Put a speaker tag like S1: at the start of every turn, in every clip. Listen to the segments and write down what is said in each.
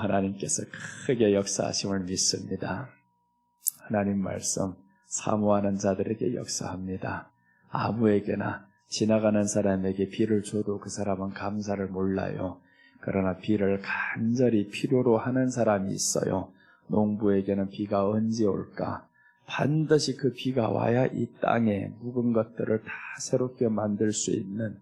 S1: 하나님께서 크게 역사하심을 믿습니다. 하나님 말씀 사모하는 자들에게 역사합니다. 아무에게나 지나가는 사람에게 비를 줘도 그 사람은 감사를 몰라요. 그러나 비를 간절히 필요로 하는 사람이 있어요. 농부에게는 비가 언제 올까? 반드시 그 비가 와야 이 땅에 묵은 것들을 다 새롭게 만들 수 있는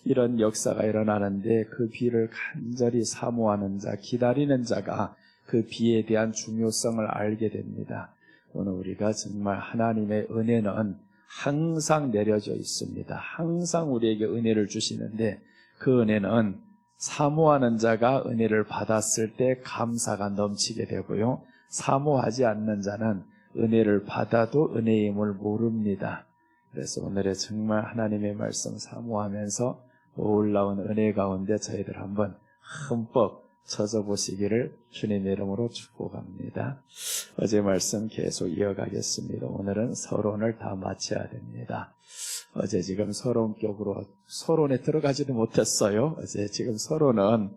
S1: 이런 역사가 일어나는데, 그 비를 간절히 사모하는 자, 기다리는 자가 그 비에 대한 중요성을 알게 됩니다. 오늘 우리가 정말 하나님의 은혜는 항상 내려져 있습니다. 항상 우리에게 은혜를 주시는데, 그 은혜는 사모하는 자가 은혜를 받았을 때 감사가 넘치게 되고요, 사모하지 않는 자는 은혜를 받아도 은혜임을 모릅니다. 그래서 오늘의 정말 하나님의 말씀 사모하면서 올라온 은혜 가운데 저희들 한번 흠뻑 젖어 보시기를 주님의 이름으로 축복합니다. 어제 말씀 계속 이어가겠습니다. 오늘은 서론을 다 마쳐야 됩니다. 어제 지금 서론에 들어가지도 못했어요. 어제 지금 서론은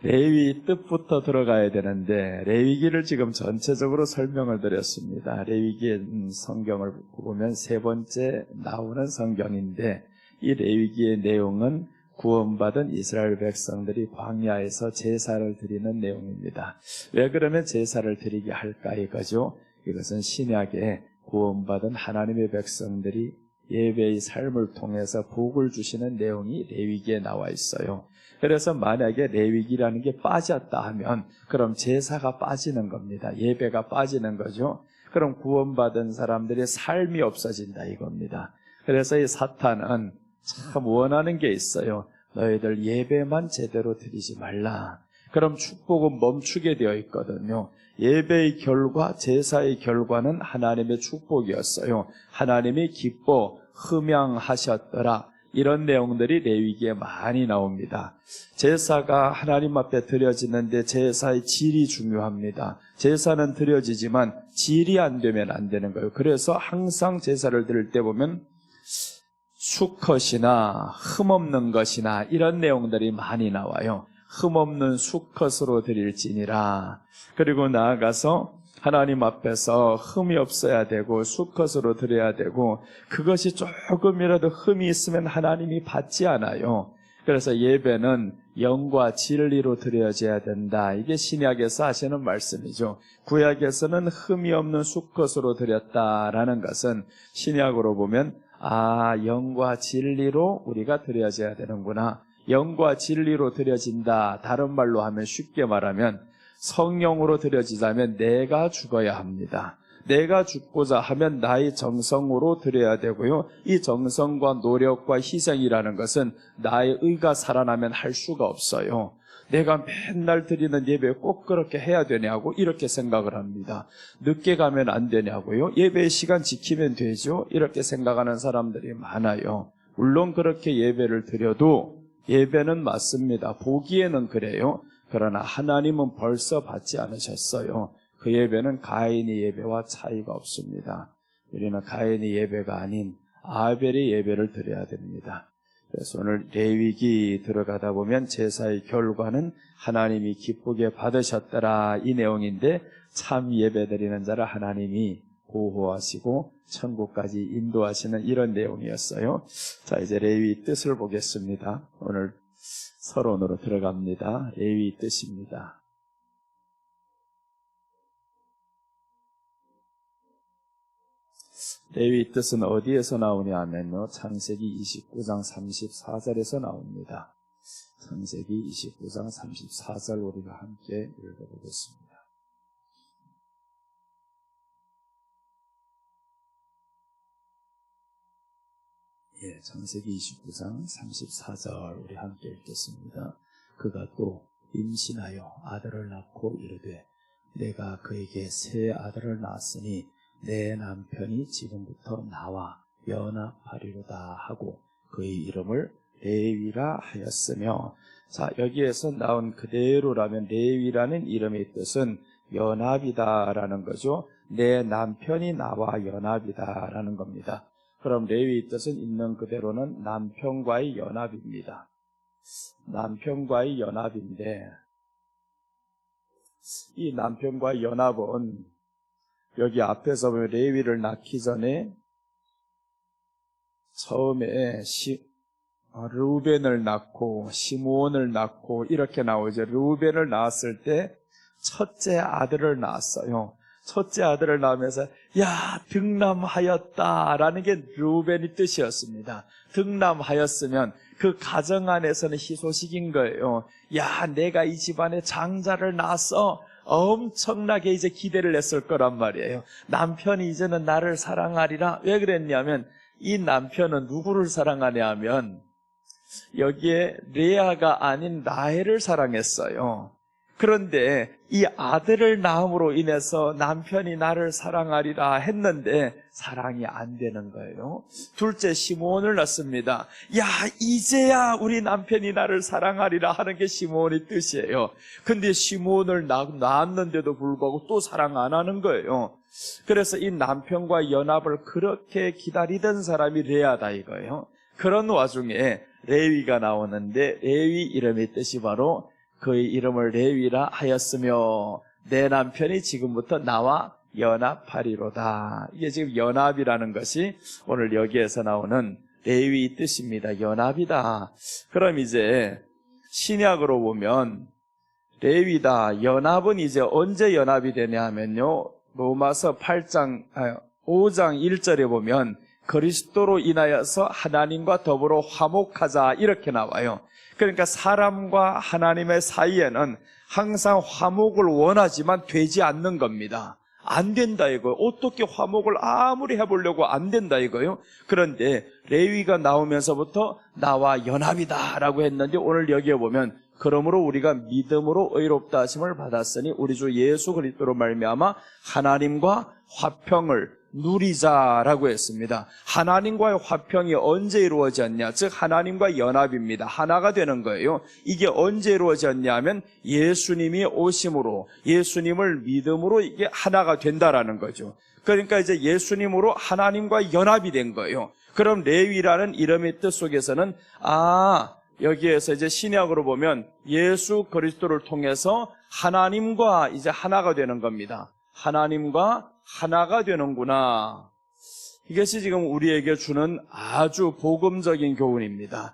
S1: 레위 뜻부터 들어가야 되는데, 레위기를 지금 전체적으로 설명을 드렸습니다. 레위기의 성경을 보면 세 번째 나오는 성경인데, 이 레위기의 내용은 구원받은 이스라엘 백성들이 광야에서 제사를 드리는 내용입니다. 왜 그러면 제사를 드리게 할까 이거죠. 이것은 신약에 구원받은 하나님의 백성들이 예배의 삶을 통해서 복을 주시는 내용이 레위기에 나와 있어요. 그래서 만약에 레위기라는 게 빠졌다 하면 그럼 제사가 빠지는 겁니다. 예배가 빠지는 거죠. 그럼 구원받은 사람들의 삶이 없어진다 이겁니다. 그래서 이 사탄은 참 원하는 게 있어요. 너희들 예배만 제대로 드리지 말라. 그럼 축복은 멈추게 되어 있거든요. 예배의 결과, 제사의 결과는 하나님의 축복이었어요. 하나님이 기뻐 흠양하셨더라. 이런 내용들이 레위기에 많이 나옵니다. 제사가 하나님 앞에 드려지는데 제사의 질이 중요합니다. 제사는 드려지지만 질이 안 되면 안 되는 거예요. 그래서 항상 제사를 드릴 때 보면 수컷이나 흠없는 것이나 이런 내용들이 많이 나와요. 흠없는 수컷으로 드릴지니라. 그리고 나아가서 하나님 앞에서 흠이 없어야 되고 수컷으로 드려야 되고, 그것이 조금이라도 흠이 있으면 하나님이 받지 않아요. 그래서 예배는 영과 진리로 드려져야 된다. 이게 신약에서 하시는 말씀이죠. 구약에서는 흠이 없는 수컷으로 드렸다라는 것은 신약으로 보면 영과 진리로 우리가 드려져야 되는구나. 영과 진리로 드려진다. 다른 말로 하면, 쉽게 말하면 성령으로 드려지자면 내가 죽어야 합니다. 내가 죽고자 하면 나의 정성으로 드려야 되고요. 이 정성과 노력과 희생이라는 것은 나의 의가 살아나면 할 수가 없어요. 내가 맨날 드리는 예배 꼭 그렇게 해야 되냐고 이렇게 생각을 합니다. 늦게 가면 안 되냐고요. 예배의 시간 지키면 되죠. 이렇게 생각하는 사람들이 많아요. 물론 그렇게 예배를 드려도 예배는 맞습니다. 보기에는 그래요. 그러나 하나님은 벌써 받지 않으셨어요. 그 예배는 가인의 예배와 차이가 없습니다. 우리는 가인의 예배가 아닌 아벨의 예배를 드려야 됩니다. 그래서 오늘 레위기 들어가다 보면 제사의 결과는 하나님이 기쁘게 받으셨더라 이 내용인데, 참 예배 드리는 자를 하나님이 보호하시고 천국까지 인도하시는 이런 내용이었어요. 자, 이제 레위 뜻을 보겠습니다. 오늘 서론으로 들어갑니다. 레위 뜻입니다. 레위 뜻은 어디에서 나오냐 하면요, 창세기 29장 34절에서 나옵니다. 창세기 29장 34절 우리가 함께 읽어보겠습니다. 창세기 29장 34절 우리 함께 읽겠습니다. 그가 또 임신하여 아들을 낳고 이르되 내가 그에게 새 아들을 낳았으니 내 남편이 지금부터 나와 연합하리로다 하고 그의 이름을 레위라 하였으며. 자, 여기에서 나온 그대로라면 레위라는 이름의 뜻은 연합이다라는 거죠. 내 남편이 나와 연합이다라는 겁니다. 그럼 레위의 뜻은 있는 그대로는 남편과의 연합입니다. 남편과의 연합인데, 이 남편과 연합은 여기 앞에서 보면 레위를 낳기 전에 처음에 르우벤을 낳고 시므온을 낳고 이렇게 나오죠. 르우벤을 낳았을 때 첫째 아들을 낳았어요. 첫째 아들을 낳으면서 득남하였다라는 게 르우벤의 뜻이었습니다. 득남하였으면 그 가정 안에서는 희소식인 거예요. 내가 이 집안에 장자를 낳았어. 엄청나게 이제 기대를 했을 거란 말이에요. 남편이 이제는 나를 사랑하리라. 왜 그랬냐면 이 남편은 누구를 사랑하냐 하면 여기에 레아가 아닌 라헬을 사랑했어요. 그런데 이 아들을 낳음으로 인해서 남편이 나를 사랑하리라 했는데 사랑이 안 되는 거예요. 둘째 시므온을 낳습니다. 이제야 우리 남편이 나를 사랑하리라 하는 게 시므온의 뜻이에요. 근데 시므온을 낳았는데도 불구하고 또 사랑 안 하는 거예요. 그래서 이 남편과 연합을 그렇게 기다리던 사람이 레아다 이거예요. 그런 와중에 레위가 나오는데 레위 이름의 뜻이 바로 그의 이름을 레위라 하였으며 내 남편이 지금부터 나와 연합하리로다. 이게 지금 연합이라는 것이 오늘 여기에서 나오는 레위의 뜻입니다. 연합이다. 그럼 이제 신약으로 보면 레위다. 연합은 이제 언제 연합이 되냐 하면요. 로마서 5장 1절에 보면 그리스도로 인하여서 하나님과 더불어 화목하자 이렇게 나와요. 그러니까 사람과 하나님의 사이에는 항상 화목을 원하지만 되지 않는 겁니다. 안 된다 이거예요. 어떻게 화목을 아무리 해보려고 안 된다 이거예요. 그런데 레위가 나오면서부터 나와 연합이다 라고 했는데 오늘 여기에 보면 그러므로 우리가 믿음으로 의롭다 하심을 받았으니 우리 주 예수 그리스도로 말미암아 하나님과 화평을 누리자라고 했습니다. 하나님과의 화평이 언제 이루어졌냐? 즉 하나님과 연합입니다. 하나가 되는 거예요. 이게 언제 이루어졌냐 하면 예수님이 오심으로 예수님을 믿음으로 이게 하나가 된다라는 거죠. 그러니까 이제 예수님으로 하나님과 연합이 된 거예요. 그럼 레위라는 이름의 뜻 속에서는 여기에서 이제 신약으로 보면 예수 그리스도를 통해서 하나님과 이제 하나가 되는 겁니다. 하나님과 하나가 되는구나. 이것이 지금 우리에게 주는 아주 복음적인 교훈입니다.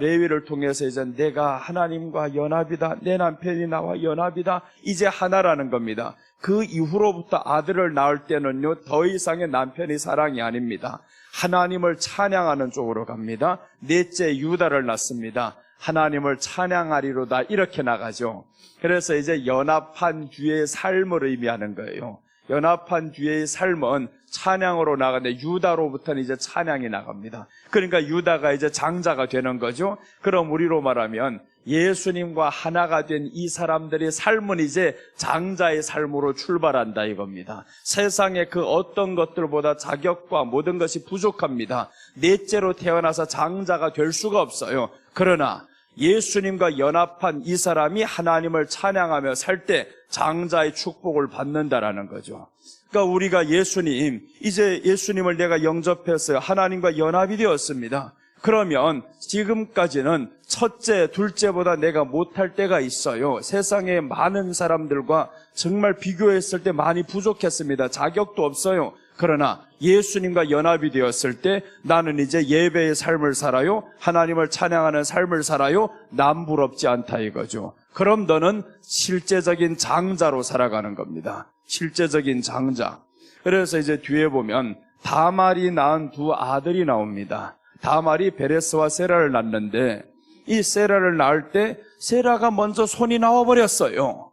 S1: 레위를 통해서 이제 내가 하나님과 연합이다. 내 남편이 나와 연합이다. 이제 하나라는 겁니다. 그 이후로부터 아들을 낳을 때는요, 더 이상의 남편이 사랑이 아닙니다. 하나님을 찬양하는 쪽으로 갑니다. 넷째 유다를 낳습니다. 하나님을 찬양하리로다 이렇게 나가죠. 그래서 이제 연합한 뒤의 삶을 의미하는 거예요. 연합한 뒤의 삶은 찬양으로 나가는데 유다로부터는 이제 찬양이 나갑니다. 그러니까 유다가 이제 장자가 되는 거죠. 그럼 우리로 말하면 예수님과 하나가 된 이 사람들의 삶은 이제 장자의 삶으로 출발한다 이겁니다. 세상의 그 어떤 것들보다 자격과 모든 것이 부족합니다. 넷째로 태어나서 장자가 될 수가 없어요. 그러나 예수님과 연합한 이 사람이 하나님을 찬양하며 살 때 장자의 축복을 받는다라는 거죠. 그러니까 우리가 이제 예수님을 내가 영접했어요. 하나님과 연합이 되었습니다. 그러면 지금까지는 첫째, 둘째보다 내가 못할 때가 있어요. 세상에 많은 사람들과 정말 비교했을 때 많이 부족했습니다. 자격도 없어요. 그러나 예수님과 연합이 되었을 때 나는 이제 예배의 삶을 살아요. 하나님을 찬양하는 삶을 살아요. 남부럽지 않다 이거죠. 그럼 너는 실제적인 장자로 살아가는 겁니다. 실제적인 장자. 그래서 이제 뒤에 보면 다말이 낳은 두 아들이 나옵니다. 다말이 베레스와 세라를 낳는데 이 세라를 낳을 때 세라가 먼저 손이 나와버렸어요.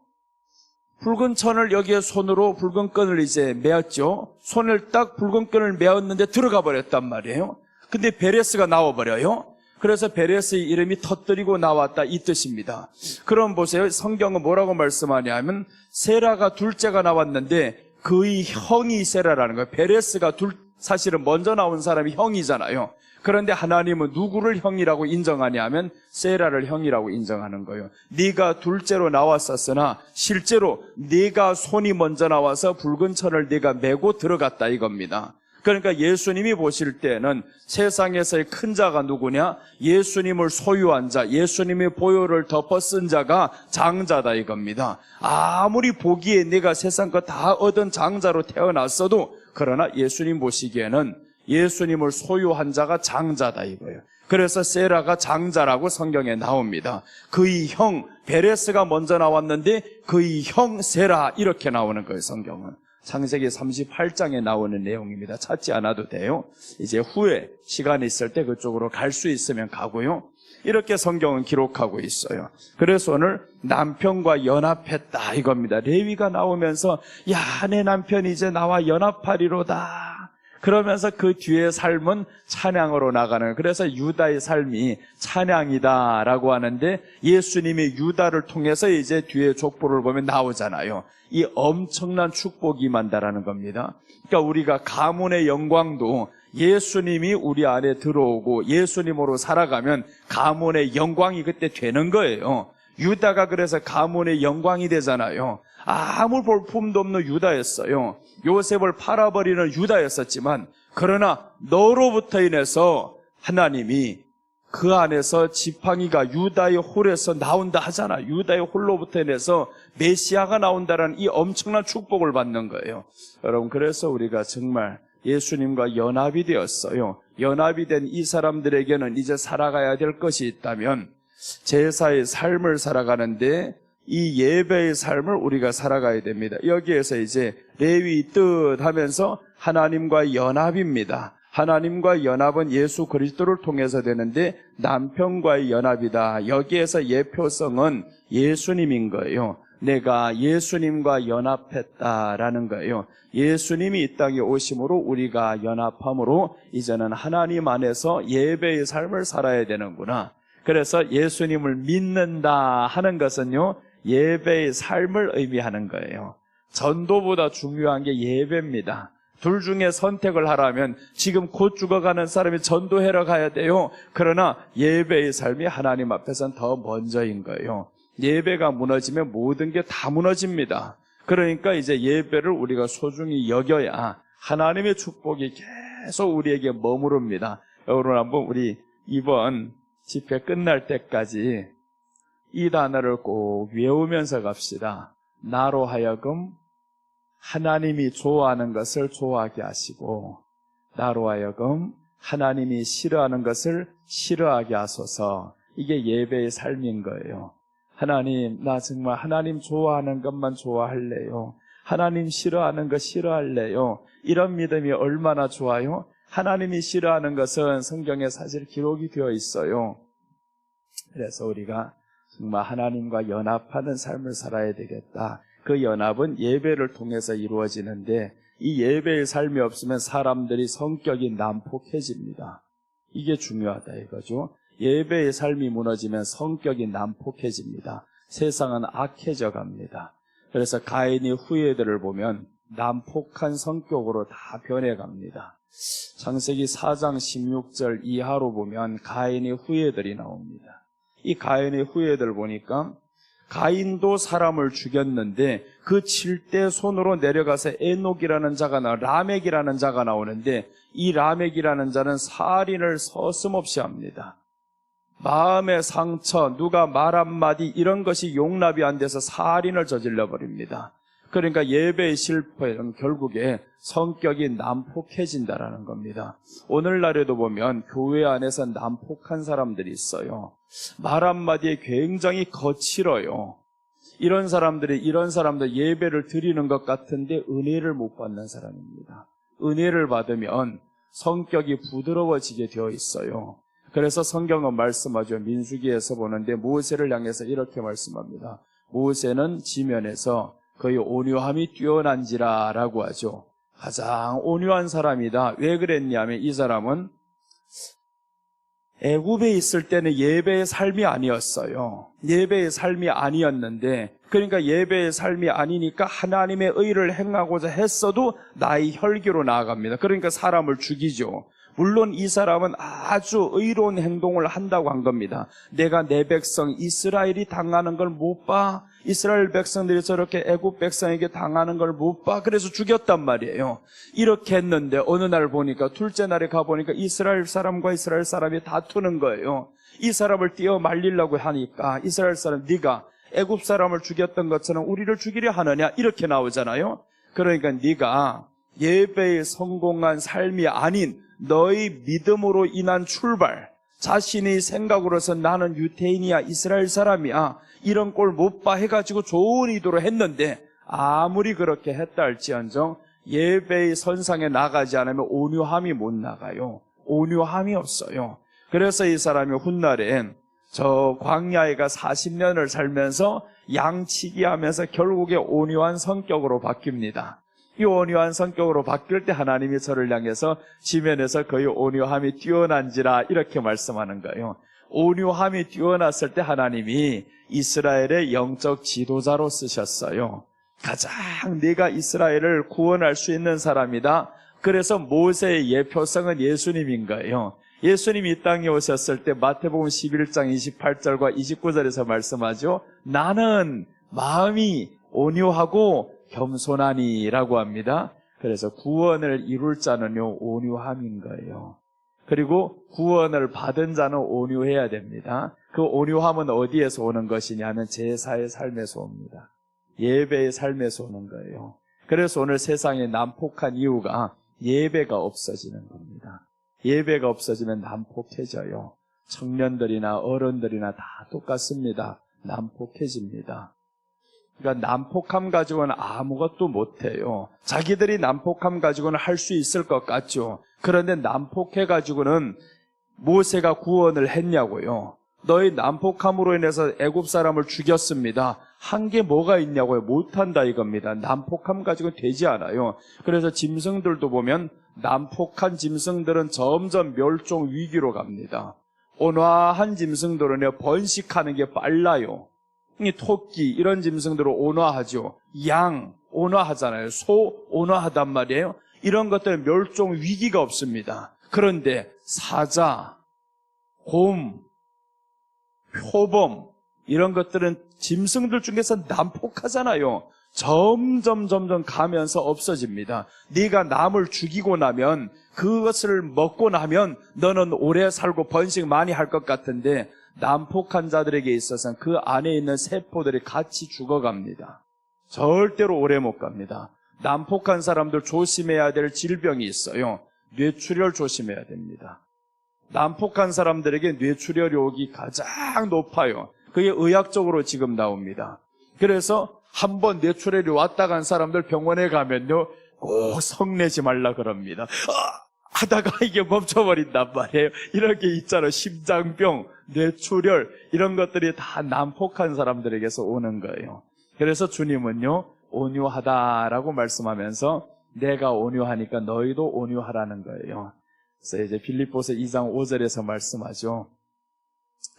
S1: 붉은 천을 여기에 손으로 붉은 끈을 이제 메었죠. 손을 딱 붉은 끈을 메었는데 들어가 버렸단 말이에요. 근데 베레스가 나와버려요. 그래서 베레스의 이름이 터뜨리고 나왔다 이 뜻입니다. 그럼 보세요. 성경은 뭐라고 말씀하냐면 세라가 둘째가 나왔는데 그의 형이 세라라는 거예요. 베레스가 사실은 먼저 나온 사람이 형이잖아요. 그런데 하나님은 누구를 형이라고 인정하냐면 세라를 형이라고 인정하는 거예요. 네가 둘째로 나왔었으나 실제로 네가 손이 먼저 나와서 붉은 천을 네가 메고 들어갔다 이겁니다. 그러니까 예수님이 보실 때는 세상에서의 큰 자가 누구냐? 예수님을 소유한 자, 예수님의 보혈을 덮어 쓴 자가 장자다 이겁니다. 아무리 보기에 내가 세상 거 다 얻은 장자로 태어났어도 그러나 예수님 보시기에는 예수님을 소유한 자가 장자다 이거예요. 그래서 세라가 장자라고 성경에 나옵니다. 그의 형 베레스가 먼저 나왔는데 그의 형 세라 이렇게 나오는 거예요. 성경은 창세기 38장에 나오는 내용입니다. 찾지 않아도 돼요. 이제 후에 시간이 있을 때 그쪽으로 갈 수 있으면 가고요. 이렇게 성경은 기록하고 있어요. 그래서 오늘 남편과 연합했다 이겁니다. 레위가 나오면서 야, 내 남편이 이제 나와 연합하리로다. 그러면서 그 뒤에 삶은 찬양으로 나가는, 그래서 유다의 삶이 찬양이다라고 하는데 예수님이 유다를 통해서 이제 뒤에 족보를 보면 나오잖아요. 이 엄청난 축복이 임한다라는 겁니다. 그러니까 우리가 가문의 영광도 예수님이 우리 안에 들어오고 예수님으로 살아가면 가문의 영광이 그때 되는 거예요. 유다가 그래서 가문의 영광이 되잖아요. 아무 볼품도 없는 유다였어요. 요셉을 팔아버리는 유다였었지만 그러나 너로부터 인해서 하나님이 그 안에서 지팡이가 유다의 홀에서 나온다 하잖아. 유다의 홀로부터 인해서 메시아가 나온다는 이 엄청난 축복을 받는 거예요. 여러분, 그래서 우리가 정말 예수님과 연합이 되었어요. 연합이 된 이 사람들에게는 이제 살아가야 될 것이 있다면 제사의 삶을 살아가는데 이 예배의 삶을 우리가 살아가야 됩니다. 여기에서 이제 레위 뜻 하면서 하나님과 연합입니다. 하나님과 연합은 예수 그리스도를 통해서 되는데 남편과의 연합이다. 여기에서 예표성은 예수님인 거예요. 내가 예수님과 연합했다라는 거예요. 예수님이 이 땅에 오심으로 우리가 연합함으로 이제는 하나님 안에서 예배의 삶을 살아야 되는구나. 그래서 예수님을 믿는다 하는 것은요, 예배의 삶을 의미하는 거예요. 전도보다 중요한 게 예배입니다. 둘 중에 선택을 하라면 지금 곧 죽어가는 사람이 전도하러 가야 돼요. 그러나 예배의 삶이 하나님 앞에서는 더 먼저인 거예요. 예배가 무너지면 모든 게 다 무너집니다. 그러니까 이제 예배를 우리가 소중히 여겨야 하나님의 축복이 계속 우리에게 머무릅니다. 여러분, 한번 우리 이번 집회 끝날 때까지 이 단어를 꼭 외우면서 갑시다. 나로 하여금 하나님이 좋아하는 것을 좋아하게 하시고 나로 하여금 하나님이 싫어하는 것을 싫어하게 하소서. 이게 예배의 삶인 거예요. 하나님, 나 정말 하나님 좋아하는 것만 좋아할래요. 하나님 싫어하는 것 싫어할래요. 이런 믿음이 얼마나 좋아요? 하나님이 싫어하는 것은 성경에 사실 기록이 되어 있어요. 그래서 우리가 정말 하나님과 연합하는 삶을 살아야 되겠다. 그 연합은 예배를 통해서 이루어지는데 이 예배의 삶이 없으면 사람들이 성격이 난폭해집니다. 이게 중요하다 이거죠. 예배의 삶이 무너지면 성격이 난폭해집니다. 세상은 악해져 갑니다. 그래서 가인의 후예들을 보면 난폭한 성격으로 다 변해갑니다. 창세기 4장 16절 이하로 보면 가인의 후예들이 나옵니다. 이 가인의 후예들 보니까 가인도 사람을 죽였는데 그 칠 때 손으로 내려가서 에녹이라는 자가 라멕이라는 자가 나오는데 이 라멕이라는 자는 살인을 서슴없이 합니다. 마음의 상처, 누가 말 한마디 이런 것이 용납이 안 돼서 살인을 저질러 버립니다. 그러니까 예배의 실패는 결국에 성격이 난폭해진다라는 겁니다. 오늘날에도 보면 교회 안에서 난폭한 사람들이 있어요. 말 한마디에 굉장히 거칠어요. 이런 사람들 예배를 드리는 것 같은데 은혜를 못 받는 사람입니다. 은혜를 받으면 성격이 부드러워지게 되어 있어요. 그래서 성경은 말씀하죠. 민수기에서 보는데 모세를 향해서 이렇게 말씀합니다. 모세는 지면에서 거의 온유함이 뛰어난지라 라고 하죠. 가장 온유한 사람이다. 왜 그랬냐면 이 사람은 애굽에 있을 때는 예배의 삶이 아니었어요. 예배의 삶이 아니었는데, 그러니까 예배의 삶이 아니니까 하나님의 의를 행하고자 했어도 나의 혈기로 나아갑니다. 그러니까 사람을 죽이죠. 물론 이 사람은 아주 의로운 행동을 한다고 한 겁니다. 내가 내 백성 이스라엘이 당하는 걸 못 봐? 이스라엘 백성들이 저렇게 애굽 백성에게 당하는 걸 못 봐. 그래서 죽였단 말이에요. 이렇게 했는데 어느 날 보니까 둘째 날에 가보니까 이스라엘 사람과 이스라엘 사람이 다투는 거예요. 이 사람을 띄어 말리려고 하니까 이스라엘 사람, 네가 애굽 사람을 죽였던 것처럼 우리를 죽이려 하느냐, 이렇게 나오잖아요. 그러니까 네가 예배에 성공한 삶이 아닌 너의 믿음으로 인한 출발, 자신의 생각으로서 나는 유대인이야, 이스라엘 사람이야, 이런 꼴 못 봐 해가지고 좋은 의도로 했는데 아무리 그렇게 했다 할지언정 예배의 선상에 나가지 않으면 온유함이 못 나가요. 온유함이 없어요. 그래서 이 사람이 훗날엔 저 광야에 가 40년을 살면서 양치기 하면서 결국에 온유한 성격으로 바뀝니다. 이 온유한 성격으로 바뀔 때 하나님이 저를 향해서 지면에서 그의 온유함이 뛰어난지라 이렇게 말씀하는 거예요. 온유함이 뛰어났을 때 하나님이 이스라엘의 영적 지도자로 쓰셨어요. 가장 네가 이스라엘을 구원할 수 있는 사람이다. 그래서 모세의 예표성은 예수님인 거예요. 예수님이 이 땅에 오셨을 때 마태복음 11장 28절과 29절에서 말씀하죠. 나는 마음이 온유하고 겸손하니라고 합니다. 그래서 구원을 이룰 자는요, 온유함인 거예요. 그리고 구원을 받은 자는 온유해야 됩니다. 그 온유함은 어디에서 오는 것이냐면 제사의 삶에서 옵니다. 예배의 삶에서 오는 거예요. 그래서 오늘 세상에 난폭한 이유가 예배가 없어지는 겁니다. 예배가 없어지면 난폭해져요. 청년들이나 어른들이나 다 똑같습니다. 난폭해집니다. 그러니까 난폭함 가지고는 아무것도 못해요. 자기들이 난폭함 가지고는 할 수 있을 것 같죠. 그런데 난폭해 가지고는 모세가 구원을 했냐고요. 너희 난폭함으로 인해서 애굽 사람을 죽였습니다. 한 게 뭐가 있냐고요. 못한다 이겁니다. 난폭함 가지고는 되지 않아요. 그래서 짐승들도 보면 난폭한 짐승들은 점점 멸종 위기로 갑니다. 온화한 짐승들은 번식하는 게 빨라요. 이 토끼 이런 짐승들은 온화하죠. 양 온화하잖아요. 소 온화하단 말이에요. 이런 것들은 멸종 위기가 없습니다. 그런데 사자, 곰, 표범 이런 것들은 짐승들 중에서 난폭하잖아요. 점점 가면서 없어집니다. 네가 남을 죽이고 나면, 그것을 먹고 나면 너는 오래 살고 번식 많이 할 것 같은데 난폭한 자들에게 있어서는 그 안에 있는 세포들이 같이 죽어갑니다. 절대로 오래 못 갑니다. 난폭한 사람들 조심해야 될 질병이 있어요. 뇌출혈 조심해야 됩니다. 난폭한 사람들에게 뇌출혈력이 가장 높아요. 그게 의학적으로 지금 나옵니다. 그래서 한번 뇌출혈이 왔다 간 사람들 병원에 가면요, 꼭 성내지 말라 그럽니다. 하다가 이게 멈춰버린단 말이에요. 이렇게 있잖아요. 심장병, 뇌출혈 이런 것들이 다 난폭한 사람들에게서 오는 거예요. 그래서 주님은요, 온유하다라고 말씀하면서 내가 온유하니까 너희도 온유하라는 거예요. 그래서 이제 빌립보서 2장 5절에서 말씀하죠.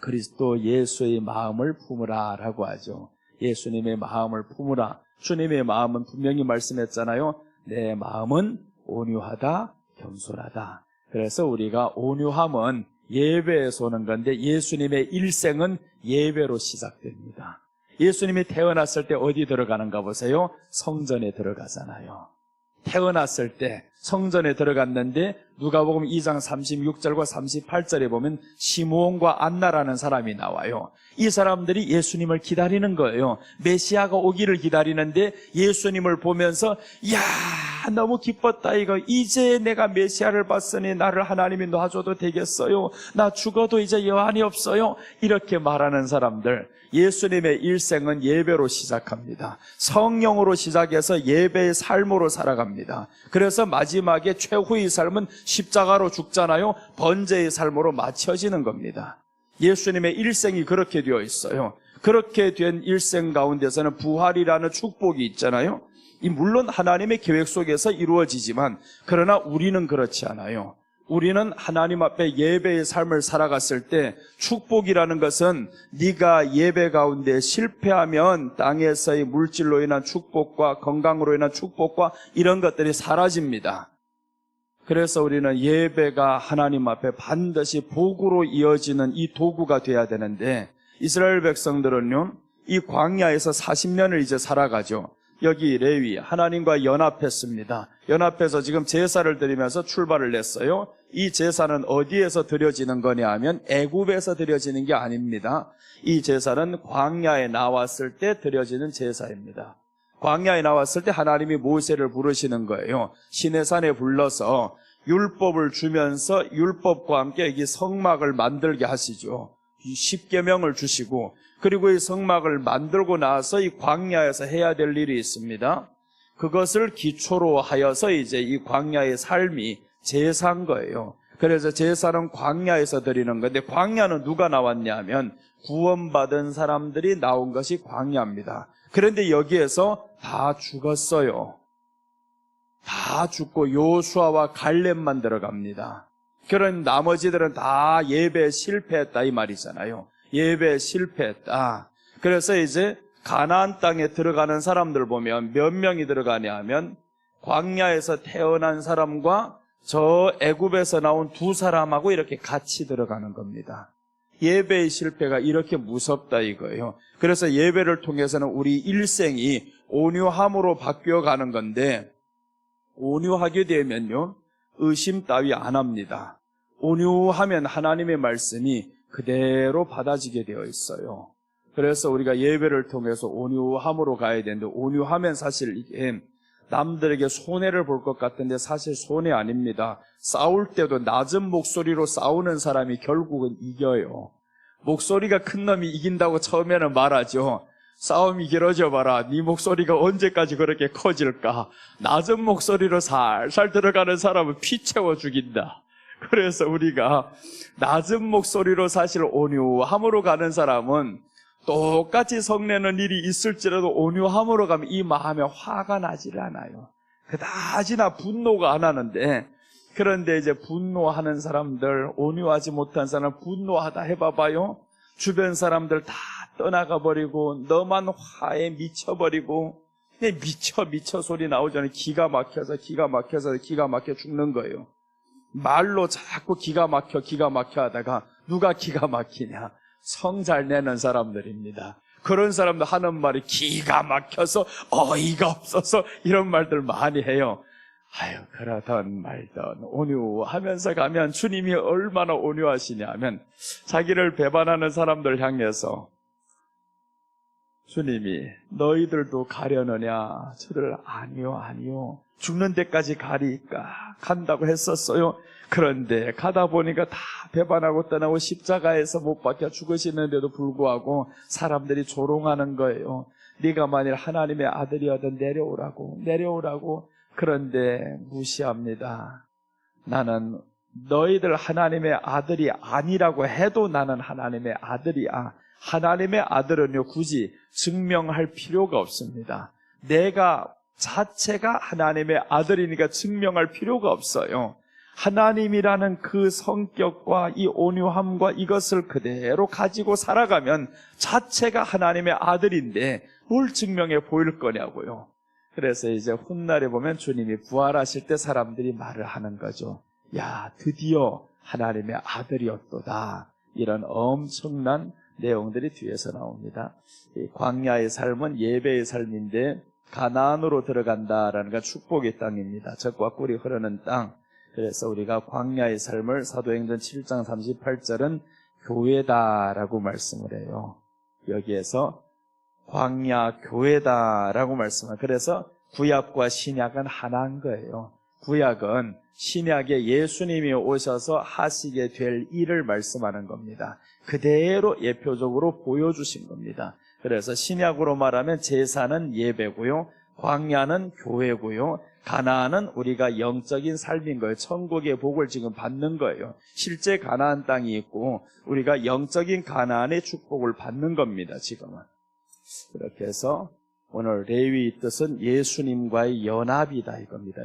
S1: 그리스도 예수의 마음을 품으라라고 하죠. 예수님의 마음을 품으라. 주님의 마음은 분명히 말씀했잖아요. 내 마음은 온유하다, 겸손하다. 그래서 우리가 온유함은 예배에서 오는 건데 예수님의 일생은 예배로 시작됩니다. 예수님이 태어났을 때 어디 들어가는가 보세요. 성전에 들어가잖아요. 태어났을 때 성전에 들어갔는데 누가복음 2장 36절과 38절에 보면 시므온과 안나라는 사람이 나와요. 이 사람들이 예수님을 기다리는 거예요. 메시아가 오기를 기다리는데 예수님을 보면서 야 너무 기뻤다 이거. 이제 내가 메시아를 봤으니 나를 하나님이 놔줘도 되겠어요. 나 죽어도 이제 여한이 없어요. 이렇게 말하는 사람들, 예수님의 일생은 예배로 시작합니다. 성령으로 시작해서 예배의 삶으로 살아갑니다. 그래서 마지막에 최후의 삶은 십자가로 죽잖아요. 번제의 삶으로 마쳐지는 겁니다. 예수님의 일생이 그렇게 되어 있어요. 그렇게 된 일생 가운데서는 부활이라는 축복이 있잖아요. 물론 하나님의 계획 속에서 이루어지지만 그러나 우리는 그렇지 않아요. 우리는 하나님 앞에 예배의 삶을 살아갔을 때 축복이라는 것은 네가 예배 가운데 실패하면 땅에서의 물질로 인한 축복과 건강으로 인한 축복과 이런 것들이 사라집니다. 그래서 우리는 예배가 하나님 앞에 반드시 복으로 이어지는 이 도구가 돼야 되는데 이스라엘 백성들은요, 이 광야에서 40년을 이제 살아가죠. 여기 레위 하나님과 연합했습니다. 연합해서 지금 제사를 드리면서 출발을 했어요. 이 제사는 어디에서 드려지는 거냐 하면 애굽에서 드려지는 게 아닙니다. 이 제사는 광야에 나왔을 때 드려지는 제사입니다. 광야에 나왔을 때 하나님이 모세를 부르시는 거예요. 시내산에 불러서 율법을 주면서 율법과 함께 이 성막을 만들게 하시죠. 이 십계명을 주시고, 그리고 이 성막을 만들고 나서 이 광야에서 해야 될 일이 있습니다. 그것을 기초로 하여서 이제 이 광야의 삶이 제사인 거예요. 그래서 제사는 광야에서 드리는 건데, 광야는 누가 나왔냐면 구원받은 사람들이 나온 것이 광야입니다. 그런데 여기에서 다 죽었어요. 다 죽고 요수아와 갈렙만 들어갑니다. 그런 나머지들은 다 예배에 실패했다 이 말이잖아요. 예배에 실패했다. 그래서 이제 가나안 땅에 들어가는 사람들 보면 몇 명이 들어가냐 하면 광야에서 태어난 사람과 저 애굽에서 나온 두 사람하고 이렇게 같이 들어가는 겁니다. 예배의 실패가 이렇게 무섭다 이거예요. 그래서 예배를 통해서는 우리 일생이 온유함으로 바뀌어가는 건데, 온유하게 되면요 의심 따위 안 합니다. 온유하면 하나님의 말씀이 그대로 받아지게 되어 있어요. 그래서 우리가 예배를 통해서 온유함으로 가야 되는데, 온유하면 사실 이게 남들에게 손해를 볼 것 같은데 사실 손해 아닙니다. 싸울 때도 낮은 목소리로 싸우는 사람이 결국은 이겨요. 목소리가 큰 놈이 이긴다고 처음에는 말하죠. 싸움이 길어져 봐라. 네 목소리가 언제까지 그렇게 커질까? 낮은 목소리로 살살 들어가는 사람은 피 채워 죽인다. 그래서 우리가 낮은 목소리로 사실 온유함으로 가는 사람은 똑같이 성내는 일이 있을지라도 온유함으로 가면 이 마음에 화가 나질 않아요. 그다지나 분노가 안 하는데, 그런데 이제 분노하는 사람들, 온유하지 못한 사람 분노하다 해봐봐요. 주변 사람들 다 떠나가 버리고 너만 화에 미쳐버리고, 미쳐 소리 나오잖아요. 기가 막혀 죽는 거예요. 말로 자꾸 기가 막혀 하다가 누가 기가 막히냐? 성 잘 내는 사람들입니다. 그런 사람들 하는 말이 기가 막혀서 어이가 없어서 이런 말들 많이 해요. 아유, 그러던 말던 온유하면서 가면 주님이 얼마나 온유하시냐면, 자기를 배반하는 사람들 향해서 주님이 너희들도 가려느냐? 저를 아니요 죽는 데까지 가리까 간다고 했었어요. 그런데 가다 보니까 다 배반하고 떠나고 십자가에서 못 박혀 죽으시는데도 불구하고 사람들이 조롱하는 거예요. 네가 만일 하나님의 아들이어든 내려오라고. 그런데 무시합니다. 나는 너희들 하나님의 아들이 아니라고 해도 나는 하나님의 아들이야. 하나님의 아들은요 굳이 증명할 필요가 없습니다. 내가 자체가 하나님의 아들이니까 증명할 필요가 없어요. 하나님이라는 그 성격과 이 온유함과 이것을 그대로 가지고 살아가면 자체가 하나님의 아들인데 뭘 증명해 보일 거냐고요. 그래서 이제 훗날에 보면 주님이 부활하실 때 사람들이 말을 하는 거죠. 야, 드디어 하나님의 아들이었도다. 이런 엄청난 내용들이 뒤에서 나옵니다. 이 광야의 삶은 예배의 삶인데 가나안으로 들어간다라는 건 축복의 땅입니다. 젖과 꿀이 흐르는 땅. 그래서 우리가 광야의 삶을 사도행전 7장 38절은 교회다라고 말씀을 해요. 여기에서 광야 교회다라고 말씀을. 그래서 구약과 신약은 하나인 거예요. 구약은 신약에 예수님이 오셔서 하시게 될 일을 말씀하는 겁니다. 그대로 예표적으로 보여주신 겁니다. 그래서 신약으로 말하면 제사는 예배고요, 광야는 교회고요, 가나안은 우리가 영적인 삶인 거예요. 천국의 복을 지금 받는 거예요. 실제 가나안 땅이 있고 우리가 영적인 가나안의 축복을 받는 겁니다. 지금은. 그렇게 해서 오늘 레위의 뜻은 예수님과의 연합이다 이겁니다.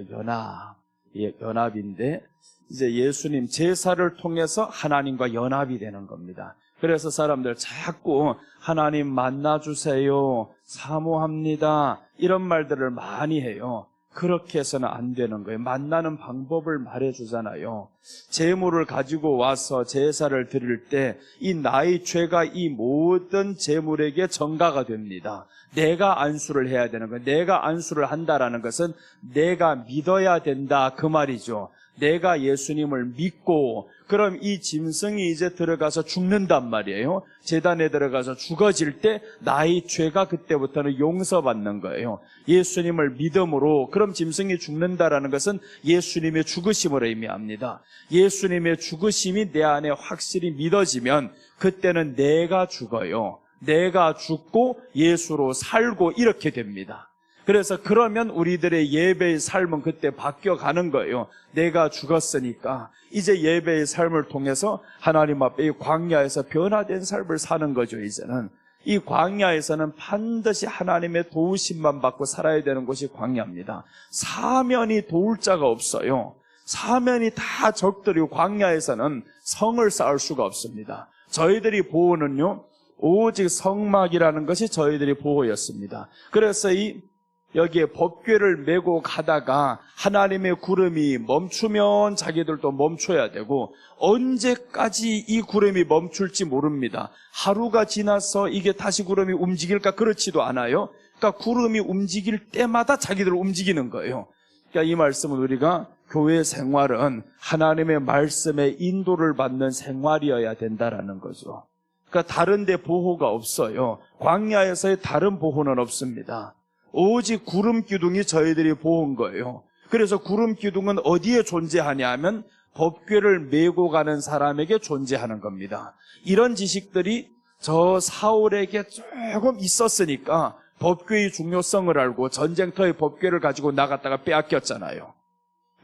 S1: 연합인데 이제 예수님 제사를 통해서 하나님과 연합이 되는 겁니다. 그래서 사람들 자꾸 하나님 만나주세요, 사모합니다, 이런 말들을 많이 해요. 그렇게 해서는 안 되는 거예요. 만나는 방법을 말해주잖아요. 재물을 가지고 와서 제사를 드릴 때 이 나의 죄가 이 모든 재물에게 전가가 됩니다. 내가 안수를 해야 되는 거예요. 내가 안수를 한다라는 것은 내가 믿어야 된다 그 말이죠. 내가 예수님을 믿고 그럼 이 짐승이 이제 들어가서 죽는단 말이에요. 제단에 들어가서 죽어질 때 나의 죄가 그때부터는 용서받는 거예요. 예수님을 믿음으로 그럼 짐승이 죽는다라는 것은 예수님의 죽으심을 의미합니다. 예수님의 죽으심이 내 안에 확실히 믿어지면 그때는 내가 죽어요. 내가 죽고 예수로 살고 이렇게 됩니다. 그래서 그러면 우리들의 예배의 삶은 그때 바뀌어가는 거예요. 내가 죽었으니까 이제 예배의 삶을 통해서 하나님 앞에 이 광야에서 변화된 삶을 사는 거죠. 이제는 이 광야에서는 반드시 하나님의 도우심만 받고 살아야 되는 곳이 광야입니다. 사면이 도울 자가 없어요. 사면이 다 적들이고 광야에서는 성을 쌓을 수가 없습니다. 저희들이 보호는요 오직 성막이라는 것이 저희들이 보호였습니다. 그래서 여기에 법궤를 메고 가다가 하나님의 구름이 멈추면 자기들도 멈춰야 되고 언제까지 이 구름이 멈출지 모릅니다. 하루가 지나서 이게 다시 구름이 움직일까? 그렇지도 않아요. 그러니까 구름이 움직일 때마다 자기들 움직이는 거예요. 그러니까 이 말씀은 우리가 교회 생활은 하나님의 말씀에 인도를 받는 생활이어야 된다라는 거죠. 그러니까 다른 데 보호가 없어요. 광야에서의 다른 보호는 없습니다. 오직 구름 기둥이 저희들이 보호한 거예요. 그래서 구름 기둥은 어디에 존재하냐 하면 법궤를 메고 가는 사람에게 존재하는 겁니다. 이런 지식들이 저 사울에게 조금 있었으니까 법궤의 중요성을 알고 전쟁터의 법궤를 가지고 나갔다가 빼앗겼잖아요.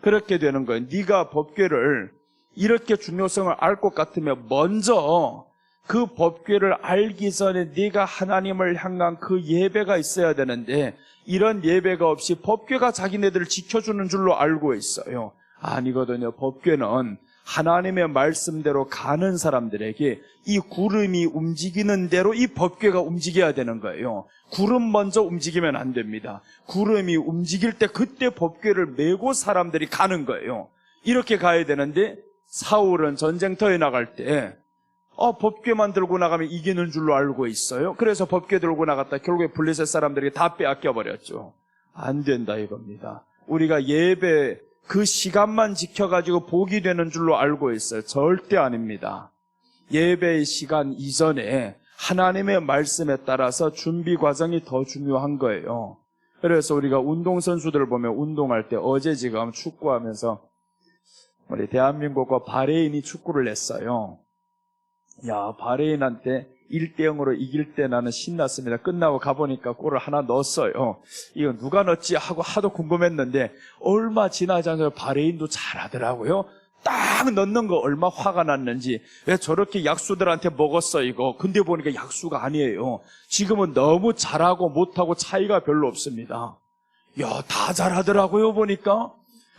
S1: 그렇게 되는 거예요. 네가 법궤를 이렇게 중요성을 알 것 같으면 먼저 그 법궤를 알기 전에 네가 하나님을 향한 그 예배가 있어야 되는데 이런 예배가 없이 법궤가 자기네들을 지켜주는 줄로 알고 있어요. 아니거든요. 법궤는 하나님의 말씀대로 가는 사람들에게 이 구름이 움직이는 대로 이 법궤가 움직여야 되는 거예요. 구름 먼저 움직이면 안 됩니다. 구름이 움직일 때 그때 법궤를 메고 사람들이 가는 거예요. 이렇게 가야 되는데 사울은 전쟁터에 나갈 때 법궤만 들고 나가면 이기는 줄로 알고 있어요. 그래서 법궤 들고 나갔다 결국에 블레셋 사람들에게 다 빼앗겨버렸죠. 안 된다 이겁니다. 우리가 예배 그 시간만 지켜가지고 복이 되는 줄로 알고 있어요. 절대 아닙니다. 예배의 시간 이전에 하나님의 말씀에 따라서 준비 과정이 더 중요한 거예요. 그래서 우리가 운동선수들 보면 운동할 때 어제 지금 축구하면서 우리 대한민국과 바레인이 축구를 했어요. 야, 바레인한테 1대0으로 이길 때 나는 신났습니다. 끝나고 가보니까 골을 하나 넣었어요. 이거 누가 넣었지 하고 하도 궁금했는데 얼마 지나지 않아서 바레인도 잘하더라고요. 딱 넣는 거 얼마 화가 났는지. 왜 저렇게 약수들한테 먹었어 이거. 근데 보니까 약수가 아니에요. 지금은 너무 잘하고 못하고 차이가 별로 없습니다. 야, 다 잘하더라고요 보니까.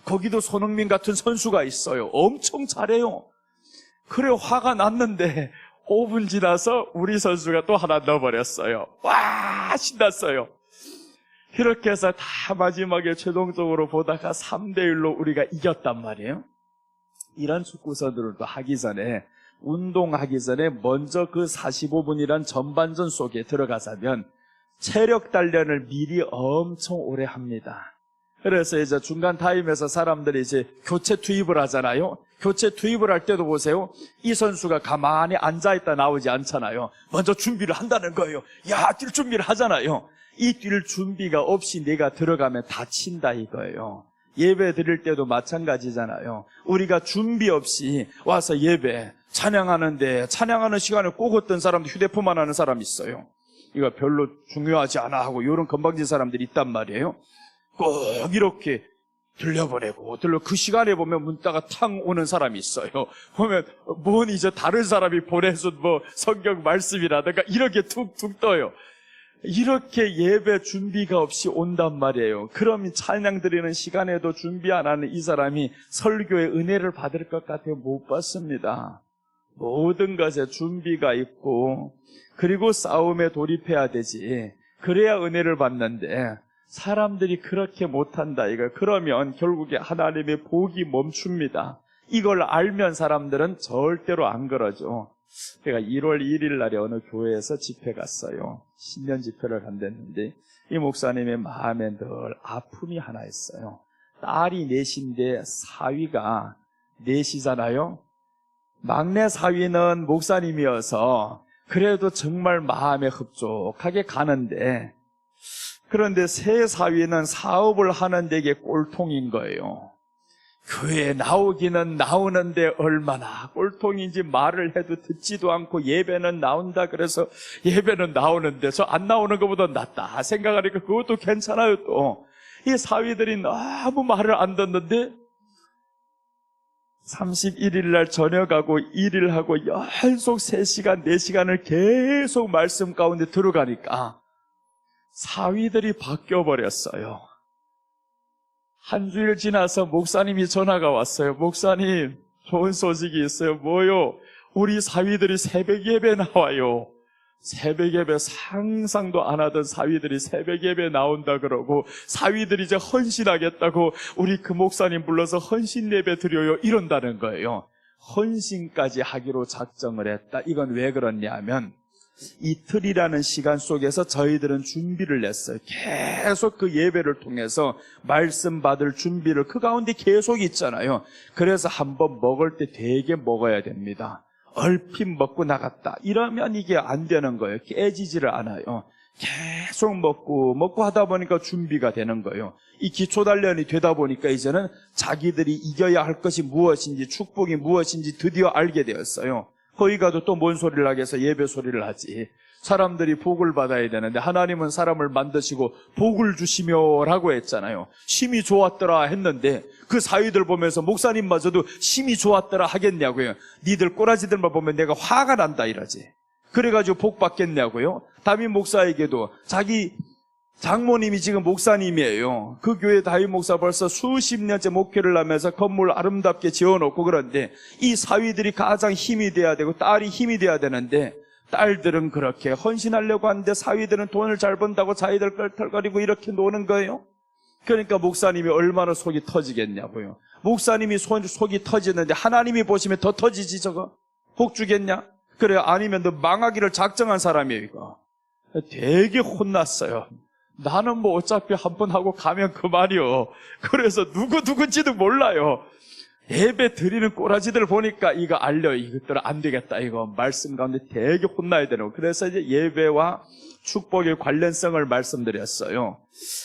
S1: 거기도 손흥민 같은 선수가 있어요. 엄청 잘해요. 그래 화가 났는데 5분 지나서 우리 선수가 또 하나 넣어버렸어요. 와 신났어요. 이렇게 해서 다 마지막에 최종적으로 보다가 3대1로 우리가 이겼단 말이에요. 이런 축구선수들도 하기 전에 운동하기 전에 먼저 그 45분이란 전반전 속에 들어가자면 체력 단련을 미리 엄청 오래 합니다. 그래서 이제 중간 타임에서 사람들이 이제 교체 투입을 하잖아요. 교체 투입을 할 때도 보세요. 이 선수가 가만히 앉아있다 나오지 않잖아요. 먼저 준비를 한다는 거예요. 야, 뛸 준비를 하잖아요. 이 뛸 준비가 없이 내가 들어가면 다친다 이거예요. 예배 드릴 때도 마찬가지잖아요. 우리가 준비 없이 와서 예배, 찬양하는데 찬양하는 시간에 꼭 어떤 사람도 휴대폰만 하는 사람이 있어요. 이거 별로 중요하지 않아 하고 이런 건방진 사람들이 있단 말이에요. 꼭 이렇게 들려보내고 그 시간에 보면 문자가 탕 오는 사람이 있어요. 보면 뭔 이제 다른 사람이 보내준 뭐 성경 말씀이라든가 이렇게 툭툭 떠요. 이렇게 예배 준비가 없이 온단 말이에요. 그럼 찬양 드리는 시간에도 준비 안 하는 이 사람이 설교의 은혜를 받을 것 같아요? 못 받습니다. 모든 것에 준비가 있고 그리고 싸움에 돌입해야 되지. 그래야 은혜를 받는데 사람들이 그렇게 못한다 이거. 그러면 결국에 하나님의 복이 멈춥니다. 이걸 알면 사람들은 절대로 안 그러죠. 제가 1월 1일 날에 어느 교회에서 집회 갔어요. 신년 집회를 간댔는데 이 목사님의 마음에 늘 아픔이 하나 있어요. 딸이 넷인데 사위가 넷이잖아요. 막내 사위는 목사님이어서 그래도 정말 마음에 흡족하게 가는데, 그런데 새 사위는 사업을 하는 데게 꼴통인 거예요. 교회에 나오기는 나오는데 얼마나 꼴통인지 말을 해도 듣지도 않고, 예배는 나온다 그래서 예배는 나오는데 저 안 나오는 것보다 낫다 생각하니까 그것도 괜찮아요. 또 이 사위들이 너무 말을 안 듣는데 31일 날 저녁하고 1일 하고 연속 3시간 4시간을 계속 말씀 가운데 들어가니까 사위들이 바뀌어버렸어요. 한 주일 지나서 목사님이 전화가 왔어요. 목사님, 좋은 소식이 있어요. 뭐요? 우리 사위들이 새벽 예배 나와요. 새벽 예배 상상도 안 하던 사위들이 새벽 예배 나온다 그러고, 사위들이 이제 헌신하겠다고 우리 그 목사님 불러서 헌신 예배 드려요 이런다는 거예요. 헌신까지 하기로 작정을 했다. 이건 왜 그러냐면 이틀이라는 시간 속에서 저희들은 준비를 했어요. 계속 그 예배를 통해서 말씀 받을 준비를 그 가운데 계속 있잖아요. 그래서 한번 먹을 때 되게 먹어야 됩니다. 얼핏 먹고 나갔다 이러면 이게 안 되는 거예요. 깨지지를 않아요. 계속 먹고 하다 보니까 준비가 되는 거예요. 이 기초단련이 되다 보니까 이제는 자기들이 이겨야 할 것이 무엇인지, 축복이 무엇인지 드디어 알게 되었어요. 거기 가도 또 뭔 소리를 하겠어? 예배 소리를 하지. 사람들이 복을 받아야 되는데 하나님은 사람을 만드시고 복을 주시며라고 했잖아요. 심히 좋았더라 했는데 그 사위들 보면서 목사님마저도 심히 좋았더라 하겠냐고요. 니들 꼬라지들만 보면 내가 화가 난다 이러지. 그래가지고 복 받겠냐고요. 다윗 목사에게도 자기 장모님이 지금 목사님이에요. 그 교회 다윗 목사 벌써 수십 년째 목회를 하면서 건물 아름답게 지어놓고, 그런데 이 사위들이 가장 힘이 돼야 되고 딸이 힘이 돼야 되는데 딸들은 그렇게 헌신하려고 하는데 사위들은 돈을 잘 번다고 자기들 껄털거리고 이렇게 노는 거예요. 그러니까 목사님이 얼마나 속이 터지겠냐고요. 목사님이 속이 터지는데 하나님이 보시면 더 터지지. 저거 복 주겠냐? 그래, 아니면 너 망하기를 작정한 사람이에요. 이거 되게 혼났어요. 나는 뭐 어차피 한 번 하고 가면 그만이요. 그래서 누군지도 몰라요. 예배 드리는 꼬라지들 보니까 이거 알려. 이것들 안 되겠다. 이거 말씀 가운데 되게 혼나야 되는 거. 그래서 이제 예배와 축복의 관련성을 말씀드렸어요.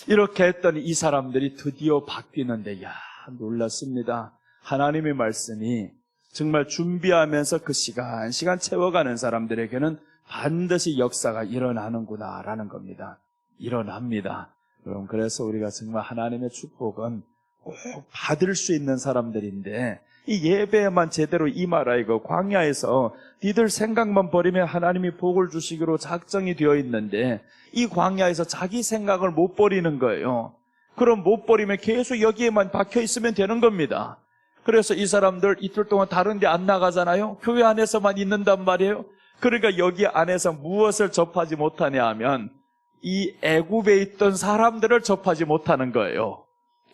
S1: 이렇게 했더니 이 사람들이 드디어 바뀌는데, 야, 놀랐습니다. 하나님의 말씀이 정말 준비하면서 그 시간 채워가는 사람들에게는 반드시 역사가 일어나는구나라는 겁니다. 일어납니다. 여러분, 그래서 우리가 정말 하나님의 축복은 꼭 받을 수 있는 사람들인데, 이 예배에만 제대로 임하라. 이거 광야에서 니들 생각만 버리면 하나님이 복을 주시기로 작정이 되어 있는데 이 광야에서 자기 생각을 못 버리는 거예요. 그럼 못 버리면 계속 여기에만 박혀 있으면 되는 겁니다. 그래서 이 사람들 이틀 동안 다른 데 안 나가잖아요. 교회 안에서만 있는단 말이에요. 그러니까 여기 안에서 무엇을 접하지 못하냐 하면 이 애굽에 있던 사람들을 접하지 못하는 거예요.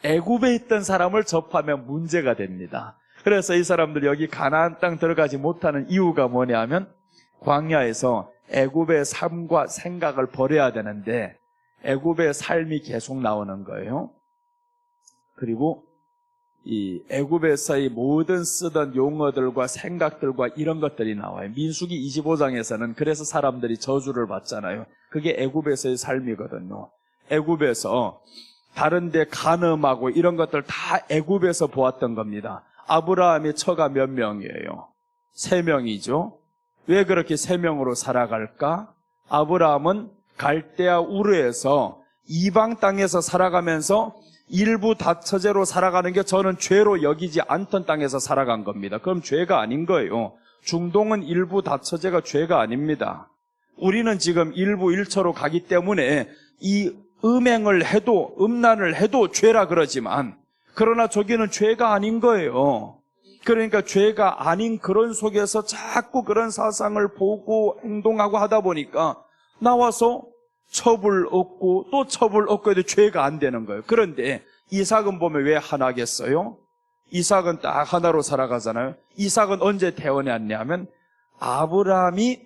S1: 애굽에 있던 사람을 접하면 문제가 됩니다. 그래서 이 사람들이 여기 가나안 땅 들어가지 못하는 이유가 뭐냐면 광야에서 애굽의 삶과 생각을 버려야 되는데 애굽의 삶이 계속 나오는 거예요. 그리고 이 애굽에서의 모든 쓰던 용어들과 생각들과 이런 것들이 나와요. 민수기 25장에서는 그래서 사람들이 저주를 받잖아요. 그게 애굽에서의 삶이거든요. 애굽에서 다른 데 간음하고 이런 것들 다 애굽에서 보았던 겁니다. 아브라함의 처가 몇 명이에요? 3명이죠. 왜 그렇게 3명으로 살아갈까? 아브라함은 갈대아 우르에서 이방 땅에서 살아가면서 일부 다처제로 살아가는 게 저는 죄로 여기지 않던 땅에서 살아간 겁니다. 그럼 죄가 아닌 거예요. 중동은 일부 다처제가 죄가 아닙니다. 우리는 지금 일부 일처로 가기 때문에 이 음행을 해도 음란을 해도 죄라 그러지만 그러나 저기는 죄가 아닌 거예요. 그러니까 죄가 아닌 그런 속에서 자꾸 그런 사상을 보고 행동하고 하다 보니까 나와서 처벌 없고 또 처벌 없고 해도 죄가 안 되는 거예요. 그런데 이삭은 보면 왜 하나겠어요? 이삭은 딱 하나로 살아가잖아요. 이삭은 언제 태어났냐면 아브라함이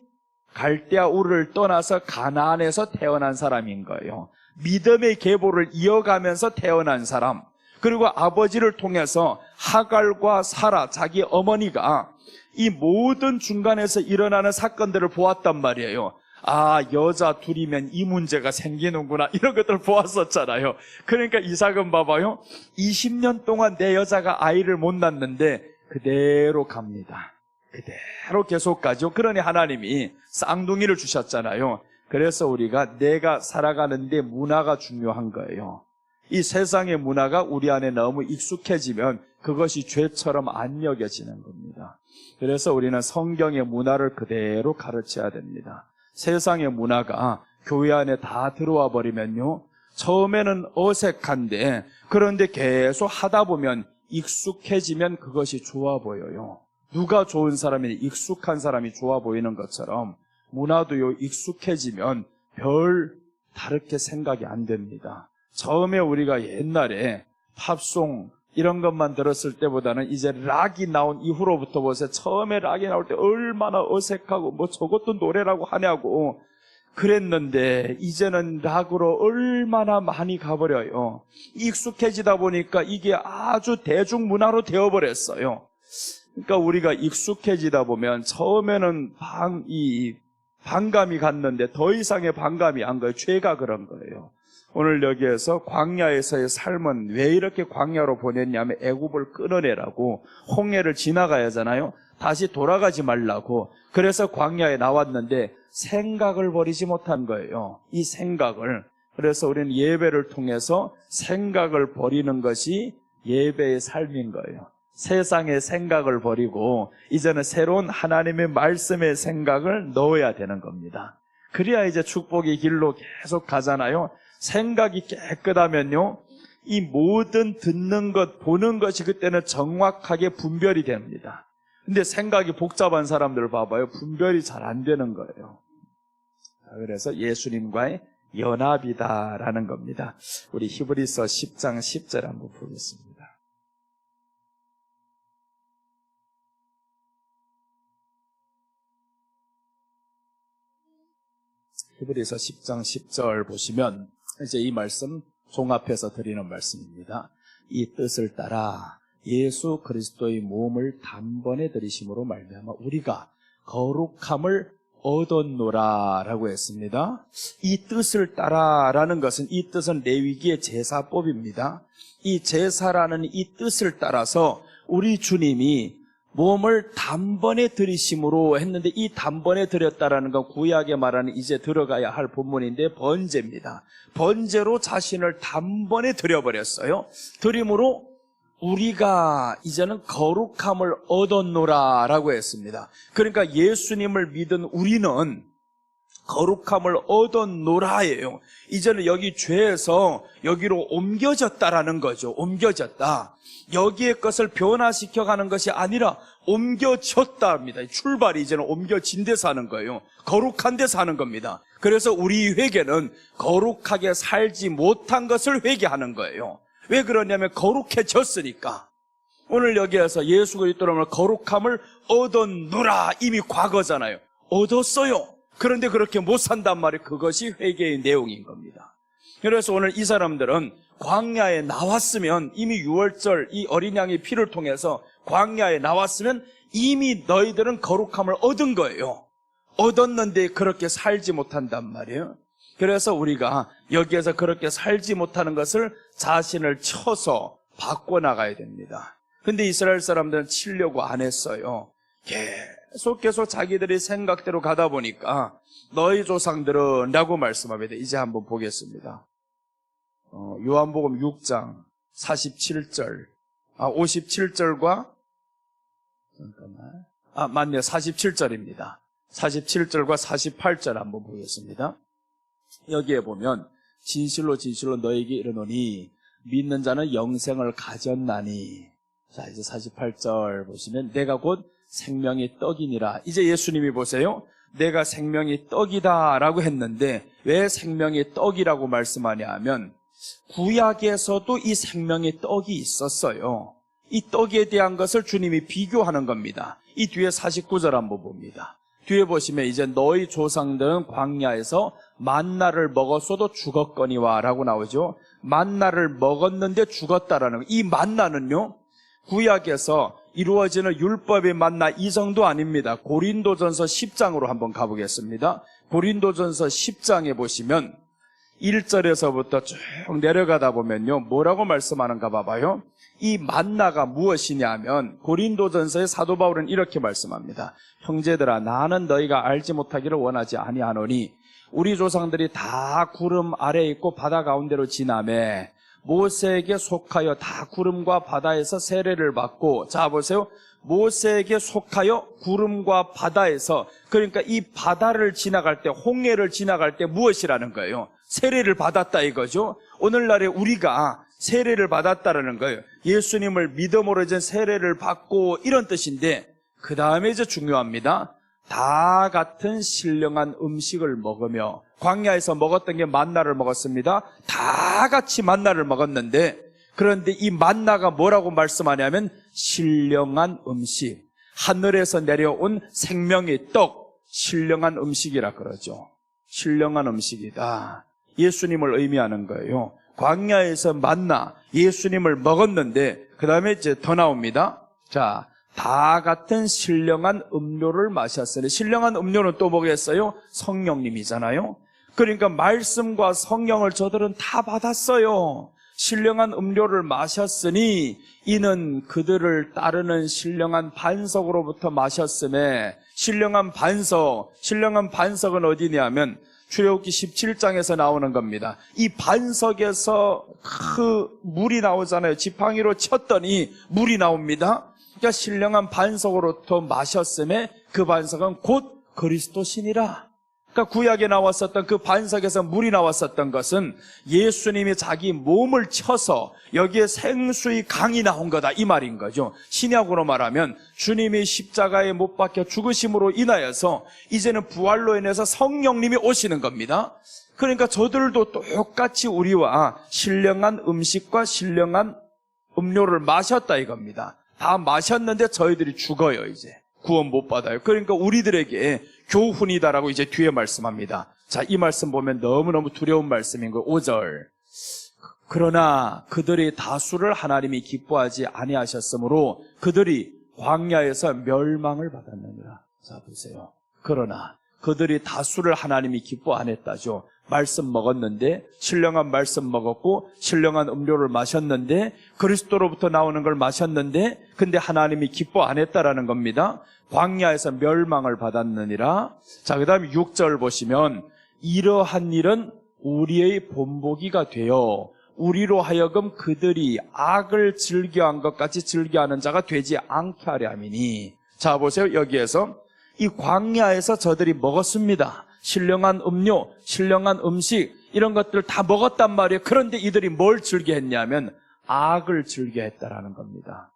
S1: 갈대아 우르를 떠나서 가나안에서 태어난 사람인 거예요. 믿음의 계보를 이어가면서 태어난 사람. 그리고 아버지를 통해서 하갈과 사라, 자기 어머니가 이 모든 중간에서 일어나는 사건들을 보았단 말이에요. 아, 여자 둘이면 이 문제가 생기는구나, 이런 것들을 보았었잖아요. 그러니까 이삭은 봐봐요, 20년 동안 내 여자가 아이를 못 낳는데 그대로 갑니다. 그대로 계속 가죠. 그러니 하나님이 쌍둥이를 주셨잖아요. 그래서 우리가 내가 살아가는데 문화가 중요한 거예요. 이 세상의 문화가 우리 안에 너무 익숙해지면 그것이 죄처럼 안 여겨지는 겁니다. 그래서 우리는 성경의 문화를 그대로 가르쳐야 됩니다. 세상의 문화가 교회 안에 다 들어와 버리면요, 처음에는 어색한데 그런데 계속 하다 보면 익숙해지면 그것이 좋아 보여요. 누가 좋은 사람이 익숙한 사람이 좋아 보이는 것처럼 문화도요, 익숙해지면 별 다르게 생각이 안 됩니다. 처음에 우리가 옛날에 팝송 이런 것만 들었을 때보다는 이제 락이 나온 이후로부터 보세요. 처음에 락이 나올 때 얼마나 어색하고 뭐 저것도 노래라고 하냐고 그랬는데 이제는 락으로 얼마나 많이 가버려요. 익숙해지다 보니까 이게 아주 대중문화로 되어버렸어요. 그러니까 우리가 익숙해지다 보면 처음에는 반감이 갔는데 더 이상의 반감이 안 가요. 죄가 그런 거예요. 오늘 여기에서 광야에서의 삶은 왜 이렇게 광야로 보냈냐면 애굽을 끊어내라고, 홍해를 지나가야 하잖아요. 다시 돌아가지 말라고. 그래서 광야에 나왔는데 생각을 버리지 못한 거예요. 이 생각을. 그래서 우리는 예배를 통해서 생각을 버리는 것이 예배의 삶인 거예요. 세상의 생각을 버리고 이제는 새로운 하나님의 말씀의 생각을 넣어야 되는 겁니다. 그래야 이제 축복의 길로 계속 가잖아요. 생각이 깨끗하면요, 이 모든 듣는 것, 보는 것이 그때는 정확하게 분별이 됩니다. 근데 생각이 복잡한 사람들 봐봐요. 분별이 잘 안 되는 거예요. 그래서 예수님과의 연합이다라는 겁니다. 우리 히브리서 10장 10절 한번 보겠습니다. 히브리서 10장 10절 보시면 이제 이 말씀 종합해서 드리는 말씀입니다. 이 뜻을 따라 예수 그리스도의 몸을 단번에 들이심으로 말미암아 우리가 거룩함을 얻었노라라고 했습니다. 이 뜻을 따라라는 것은, 이 뜻은 레위기의 제사법입니다. 이 제사라는 이 뜻을 따라서 우리 주님이 몸을 단번에 들이심으로 했는데, 이 단번에 들였다라는 건 구약에 말하는 이제 들어가야 할 본문인데 번제입니다. 번제로 자신을 단번에 들여버렸어요. 들임으로 우리가 이제는 거룩함을 얻었노라라고 했습니다. 그러니까 예수님을 믿은 우리는 거룩함을 얻었노라예요. 이제는 여기 죄에서 여기로 옮겨졌다라는 거죠. 옮겨졌다. 여기의 것을 변화시켜가는 것이 아니라 옮겨졌다 합니다. 출발이 이제는 옮겨진 데서 하는 거예요. 거룩한 데서 하는 겁니다. 그래서 우리 회개는 거룩하게 살지 못한 것을 회개하는 거예요. 왜 그러냐면 거룩해졌으니까. 오늘 여기에서 예수 그리스도로 거룩함을 얻었노라, 이미 과거잖아요. 얻었어요. 그런데 그렇게 못 산단 말이에요. 그것이 회개의 내용인 겁니다. 그래서 오늘 이 사람들은 광야에 나왔으면, 이미 유월절 이 어린 양의 피를 통해서 광야에 나왔으면 이미 너희들은 거룩함을 얻은 거예요. 얻었는데 그렇게 살지 못한단 말이에요. 그래서 우리가 여기에서 그렇게 살지 못하는 것을 자신을 쳐서 바꿔나가야 됩니다. 근데 이스라엘 사람들은 치려고 안 했어요. 계속 자기들이 생각대로 가다 보니까 너희 조상들은 라고 말씀합니다. 이제 한번 보겠습니다. 요한복음 6장 47절 57절과 맞네요. 47절입니다. 47절과 48절 한번 보겠습니다. 여기에 보면 진실로 진실로 너에게 이르노니 믿는 자는 영생을 가졌나니. 자, 이제 48절 보시면 내가 곧 생명의 떡이니라. 이제 예수님이 보세요. 내가 생명의 떡이다 라고 했는데 왜 생명의 떡이라고 말씀하냐 하면 구약에서도 이 생명의 떡이 있었어요. 이 떡에 대한 것을 주님이 비교하는 겁니다. 이 뒤에 49절 한번 봅니다. 뒤에 보시면 이제 너희 조상들은 광야에서 만나를 먹었어도 죽었거니와 라고 나오죠. 만나를 먹었는데 죽었다라는 거. 이 만나는요, 구약에서 이루어지는 율법의 만나 이 정도 아닙니다. 고린도전서 10장으로 한번 가보겠습니다. 고린도전서 10장에 보시면 1절에서부터 쭉 내려가다 보면요, 뭐라고 말씀하는가 봐봐요. 이 만나가 무엇이냐면 고린도전서의 사도 바울은 이렇게 말씀합니다. 형제들아, 나는 너희가 알지 못하기를 원하지 아니하노니 우리 조상들이 다 구름 아래에 있고 바다 가운데로 지나매 모세에게 속하여 다 구름과 바다에서 세례를 받고, 자 보세요, 모세에게 속하여 구름과 바다에서, 그러니까 이 바다를 지나갈 때, 홍해를 지나갈 때 무엇이라는 거예요? 세례를 받았다 이거죠. 오늘날에 우리가 세례를 받았다라는 거예요. 예수님을 믿음으로 이제 세례를 받고 이런 뜻인데, 그 다음에 이제 중요합니다. 다 같은 신령한 음식을 먹으며, 광야에서 먹었던 게 만나를 먹었습니다. 다 같이 만나를 먹었는데, 그런데 이 만나가 뭐라고 말씀하냐면 신령한 음식, 하늘에서 내려온 생명의 떡, 신령한 음식이라 그러죠. 신령한 음식이다. 예수님을 의미하는 거예요. 광야에서 만나 예수님을 먹었는데 그 다음에 이제 더 나옵니다. 자, 다 같은 신령한 음료를 마셨으니, 신령한 음료는 또 뭐겠어요? 성령님이잖아요. 그러니까 말씀과 성령을 저들은 다 받았어요. 신령한 음료를 마셨으니 이는 그들을 따르는 신령한 반석으로부터 마셨음에, 신령한 반석은 어디냐면 출애굽기 17장에서 나오는 겁니다. 이 반석에서 그 물이 나오잖아요. 지팡이로 쳤더니 물이 나옵니다. 그러니까 신령한 반석으로부터 마셨음에 그 반석은 곧 그리스도시니라. 그러니까 구약에 나왔었던 그 반석에서 물이 나왔었던 것은 예수님이 자기 몸을 쳐서 여기에 생수의 강이 나온 거다 이 말인 거죠. 신약으로 말하면 주님이 십자가에 못 박혀 죽으심으로 인하여서 이제는 부활로 인해서 성령님이 오시는 겁니다. 그러니까 저들도 똑같이 우리와 신령한 음식과 신령한 음료를 마셨다 이겁니다. 다 마셨는데 저희들이 죽어요. 이제 구원 못 받아요. 그러니까 우리들에게 교훈이다라고 이제 뒤에 말씀합니다. 자, 이 말씀 보면 너무너무 두려운 말씀인 거. 5절. 그러나 그들의 다수를 하나님이 기뻐하지 아니하셨으므로 그들이 광야에서 멸망을 받았느니라. 자, 보세요. 그러나 그들이 다수를 하나님이 기뻐 안 했다죠. 말씀 먹었는데, 신령한 말씀 먹었고 신령한 음료를 마셨는데, 그리스도로부터 나오는 걸 마셨는데, 근데 하나님이 기뻐 안 했다라는 겁니다. 광야에서 멸망을 받았느니라. 자, 그 다음에 6절 보시면 이러한 일은 우리의 본보기가 되어 우리로 하여금 그들이 악을 즐겨한 것 같이 즐겨하는 자가 되지 않게 하려 함이니. 자, 보세요. 여기에서 이 광야에서 저들이 먹었습니다. 신령한 음료, 신령한 음식, 이런 것들을 다 먹었단 말이에요. 그런데 이들이 뭘 즐겨했냐면 악을 즐겨했다라는 겁니다.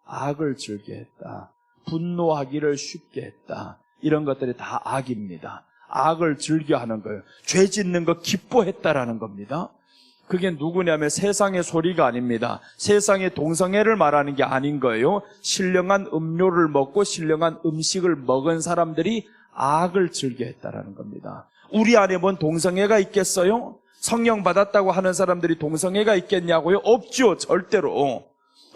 S1: 악을 즐겨했다. 분노하기를 쉽게 했다. 이런 것들이 다 악입니다. 악을 즐겨하는 거예요. 죄 짓는 거 기뻐했다라는 겁니다. 그게 누구냐면 세상의 소리가 아닙니다. 세상의 동성애를 말하는 게 아닌 거예요. 신령한 음료를 먹고 신령한 음식을 먹은 사람들이 악을 즐겨했다라는 겁니다. 우리 안에 뭔 동성애가 있겠어요? 성령 받았다고 하는 사람들이 동성애가 있겠냐고요? 없죠. 절대로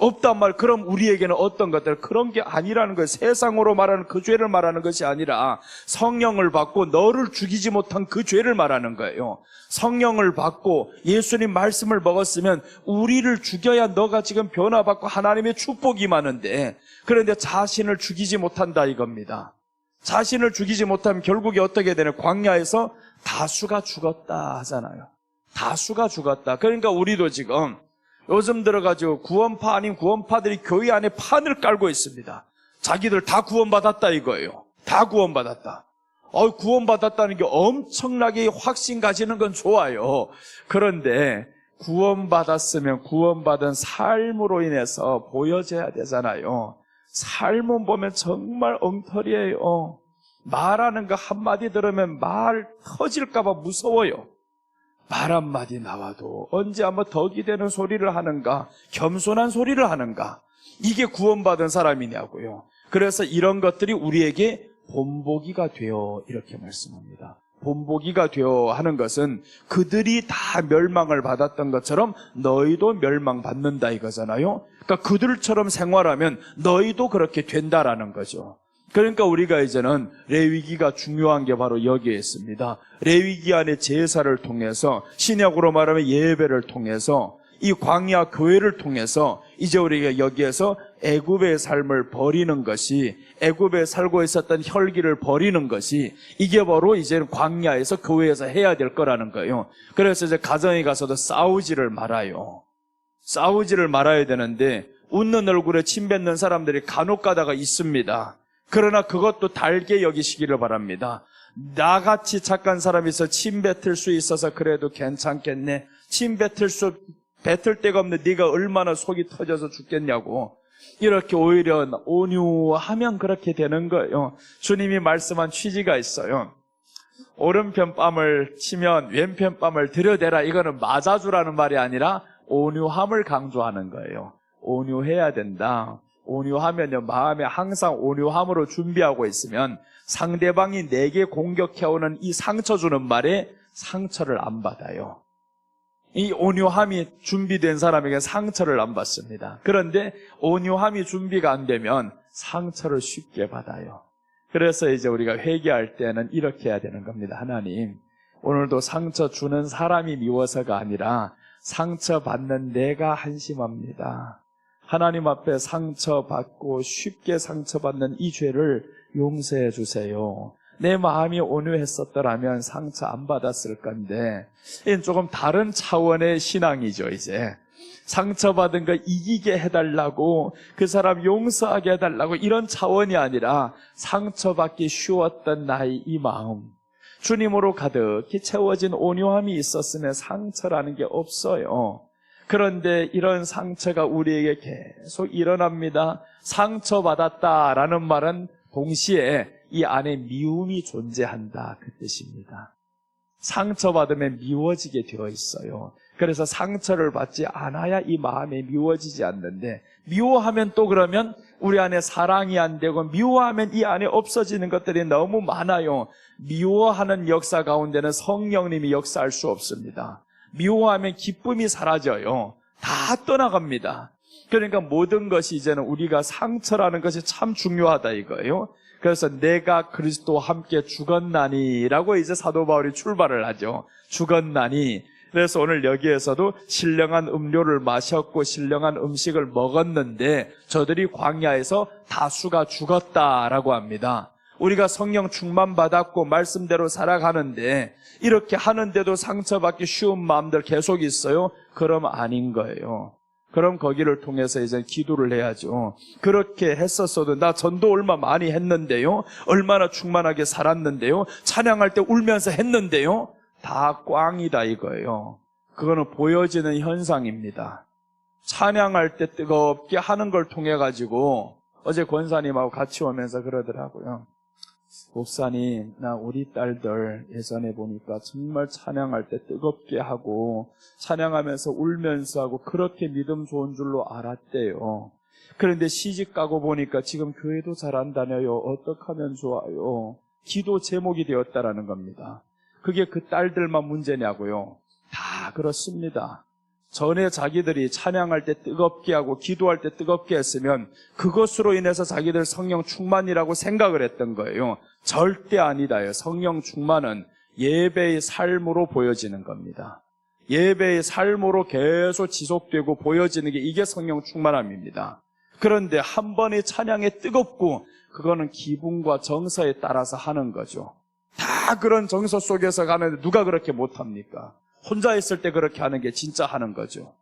S1: 없단 말. 그럼 우리에게는 어떤 것들, 그런 게 아니라는 거예요. 세상으로 말하는 그 죄를 말하는 것이 아니라 성령을 받고 너를 죽이지 못한 그 죄를 말하는 거예요. 성령을 받고 예수님 말씀을 먹었으면 우리를 죽여야 너가 지금 변화받고 하나님의 축복이 많은데, 그런데 자신을 죽이지 못한다 이겁니다. 자신을 죽이지 못하면 결국에 어떻게 되냐? 광야에서 다수가 죽었다 하잖아요. 다수가 죽었다. 그러니까 우리도 지금 요즘 들어가지고 구원파 아닌 구원파들이 교회 안에 판을 깔고 있습니다. 자기들 다 구원받았다 이거예요. 다 구원받았다. 구원받았다는 게 엄청나게 확신 가지는 건 좋아요. 그런데 구원받았으면 구원받은 삶으로 인해서 보여져야 되잖아요. 삶은 보면 정말 엉터리예요. 말하는 거 한마디 들으면 말 터질까봐 무서워요. 말 한마디 나와도 언제 한번 덕이 되는 소리를 하는가, 겸손한 소리를 하는가, 이게 구원받은 사람이냐고요. 그래서 이런 것들이 우리에게 본보기가 되어, 이렇게 말씀합니다. 본보기가 되어 하는 것은 그들이 다 멸망을 받았던 것처럼 너희도 멸망받는다 이거잖아요. 그러니까 그들처럼 생활하면 너희도 그렇게 된다라는 거죠. 그러니까 우리가 이제는 레위기가 중요한 게 바로 여기에 있습니다. 레위기 안에 제사를 통해서, 신약으로 말하면 예배를 통해서, 이 광야 교회를 통해서 이제 우리가 여기에서 애굽의 삶을 버리는 것이, 애굽에 살고 있었던 혈기를 버리는 것이, 이게 바로 이제는 광야에서 교회에서 해야 될 거라는 거예요. 그래서 이제 가정에 가서도 싸우지를 말아요. 싸우지를 말아야 되는데 웃는 얼굴에 침 뱉는 사람들이 간혹 가다가 있습니다. 그러나 그것도 달게 여기시기를 바랍니다. 나같이 착한 사람이 있어 침 뱉을 수 있어서 그래도 괜찮겠네. 침 뱉을 데가 없는데 네가 얼마나 속이 터져서 죽겠냐고. 이렇게 오히려 온유하면 그렇게 되는 거예요. 주님이 말씀한 취지가 있어요. 오른편 뺨을 치면 왼편 뺨을 들여대라. 이거는 맞아주라는 말이 아니라 온유함을 강조하는 거예요. 온유해야 된다. 온유하면요, 마음에 항상 온유함으로 준비하고 있으면 상대방이 내게 공격해오는 이 상처 주는 말에 상처를 안 받아요. 이 온유함이 준비된 사람에게 상처를 안 받습니다. 그런데 온유함이 준비가 안 되면 상처를 쉽게 받아요. 그래서 이제 우리가 회개할 때는 이렇게 해야 되는 겁니다. 하나님, 오늘도 상처 주는 사람이 미워서가 아니라 상처받는 내가 한심합니다. 하나님 앞에 상처받고 쉽게 상처받는 이 죄를 용서해 주세요. 내 마음이 온유했었더라면 상처 안 받았을 건데, 이건 조금 다른 차원의 신앙이죠. 이제 상처받은 거 이기게 해달라고, 그 사람 용서하게 해달라고, 이런 차원이 아니라 상처받기 쉬웠던 나의 이 마음, 주님으로 가득히 채워진 온유함이 있었으면 상처라는 게 없어요. 그런데 이런 상처가 우리에게 계속 일어납니다. 상처받았다라는 말은 동시에 이 안에 미움이 존재한다, 그 뜻입니다. 상처받으면 미워지게 되어 있어요. 그래서 상처를 받지 않아야 이 마음에 미워지지 않는데, 미워하면 또 그러면 우리 안에 사랑이 안 되고, 미워하면 이 안에 없어지는 것들이 너무 많아요. 미워하는 역사 가운데는 성령님이 역사할 수 없습니다. 미워하면 기쁨이 사라져요. 다 떠나갑니다. 그러니까 모든 것이 이제는 우리가 상처라는 것이 참 중요하다 이거예요. 그래서 내가 그리스도와 함께 죽었나니라고 이제 사도 바울이 출발을 하죠. 죽었나니. 그래서 오늘 여기에서도 신령한 음료를 마셨고 신령한 음식을 먹었는데 저들이 광야에서 다수가 죽었다라고 합니다. 우리가 성령 충만 받았고 말씀대로 살아가는데 이렇게 하는데도 상처받기 쉬운 마음들 계속 있어요? 그럼 아닌 거예요. 그럼 거기를 통해서 이제 기도를 해야죠. 그렇게 했었어도 나 전도 얼마 많이 했는데요, 얼마나 충만하게 살았는데요, 찬양할 때 울면서 했는데요, 다 꽝이다 이거예요. 그거는 보여지는 현상입니다. 찬양할 때 뜨겁게 하는 걸 통해 가지고, 어제 권사님하고 같이 오면서 그러더라고요. 목사님, 나 우리 딸들 예전에 보니까 정말 찬양할 때 뜨겁게 하고 찬양하면서 울면서 하고 그렇게 믿음 좋은 줄로 알았대요. 그런데 시집 가고 보니까 지금 교회도 잘 안 다녀요. 어떻게 하면 좋아요? 기도 제목이 되었다라는 겁니다. 그게 그 딸들만 문제냐고요? 다 그렇습니다. 전에 자기들이 찬양할 때 뜨겁게 하고 기도할 때 뜨겁게 했으면 그것으로 인해서 자기들 성령 충만이라고 생각을 했던 거예요. 절대 아니다요. 성령 충만은 예배의 삶으로 보여지는 겁니다. 예배의 삶으로 계속 지속되고 보여지는 게 이게 성령 충만함입니다. 그런데 한 번의 찬양에 뜨겁고 그거는 기분과 정서에 따라서 하는 거죠. 다 그런 정서 속에서 가는데 누가 그렇게 못합니까? 혼자 있을 때 그렇게 하는 게 진짜 하는 거죠.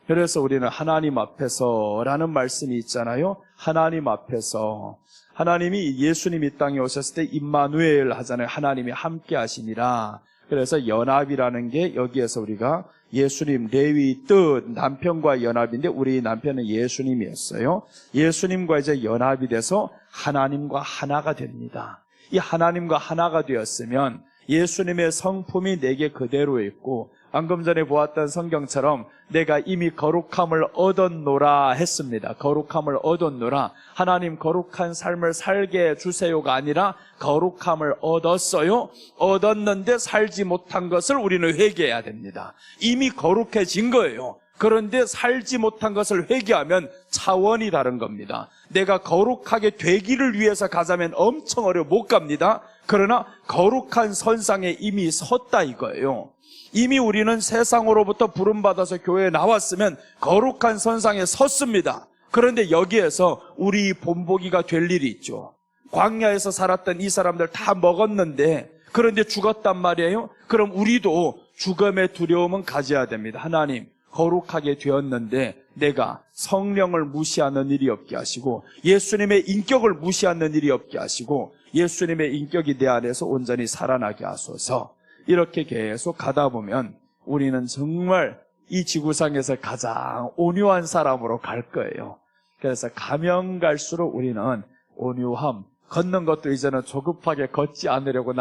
S1: 그래서 우리는 하나님 앞에서라는 말씀이 있잖아요. 하나님 앞에서, 하나님이 예수님이 이 땅에 오셨을 때 임마누엘 하잖아요. 하나님이 함께 하시니라. 그래서 연합이라는 게 여기에서 우리가 예수님, 레위 뜻, 남편과 연합인데 우리 남편은 예수님이었어요. 예수님과 이제 연합이 돼서 하나님과 하나가 됩니다. 이 하나님과 하나가 되었으면 예수님의 성품이 내게 그대로 있고, 방금 전에 보았던 성경처럼 내가 이미 거룩함을 얻었노라 했습니다. 거룩함을 얻었노라. 하나님 거룩한 삶을 살게 해주세요가 아니라 거룩함을 얻었어요. 얻었는데 살지 못한 것을 우리는 회개해야 됩니다. 이미 거룩해진 거예요. 그런데 살지 못한 것을 회개하면 차원이 다른 겁니다. 내가 거룩하게 되기를 위해서 가자면 엄청 어려워 못 갑니다. 그러나 거룩한 선상에 이미 섰다 이거예요. 이미 우리는 세상으로부터 부름받아서 교회에 나왔으면 거룩한 선상에 섰습니다. 그런데 여기에서 우리 본보기가 될 일이 있죠. 광야에서 살았던 이 사람들 다 먹었는데, 그런데 죽었단 말이에요. 그럼 우리도 죽음의 두려움은 가져야 됩니다. 하나님, 거룩하게 되었는데 내가 성령을 무시하는 일이 없게 하시고, 예수님의 인격을 무시하는 일이 없게 하시고, 예수님의 인격이 내 안에서 온전히 살아나게 하소서. 이렇게 계속 가다 보면 우리는 정말 이 지구상에서 가장 온유한 사람으로 갈 거예요. 그래서 가면 갈수록 우리는 온유함, 걷는 것도 이제는 조급하게 걷지 않으려고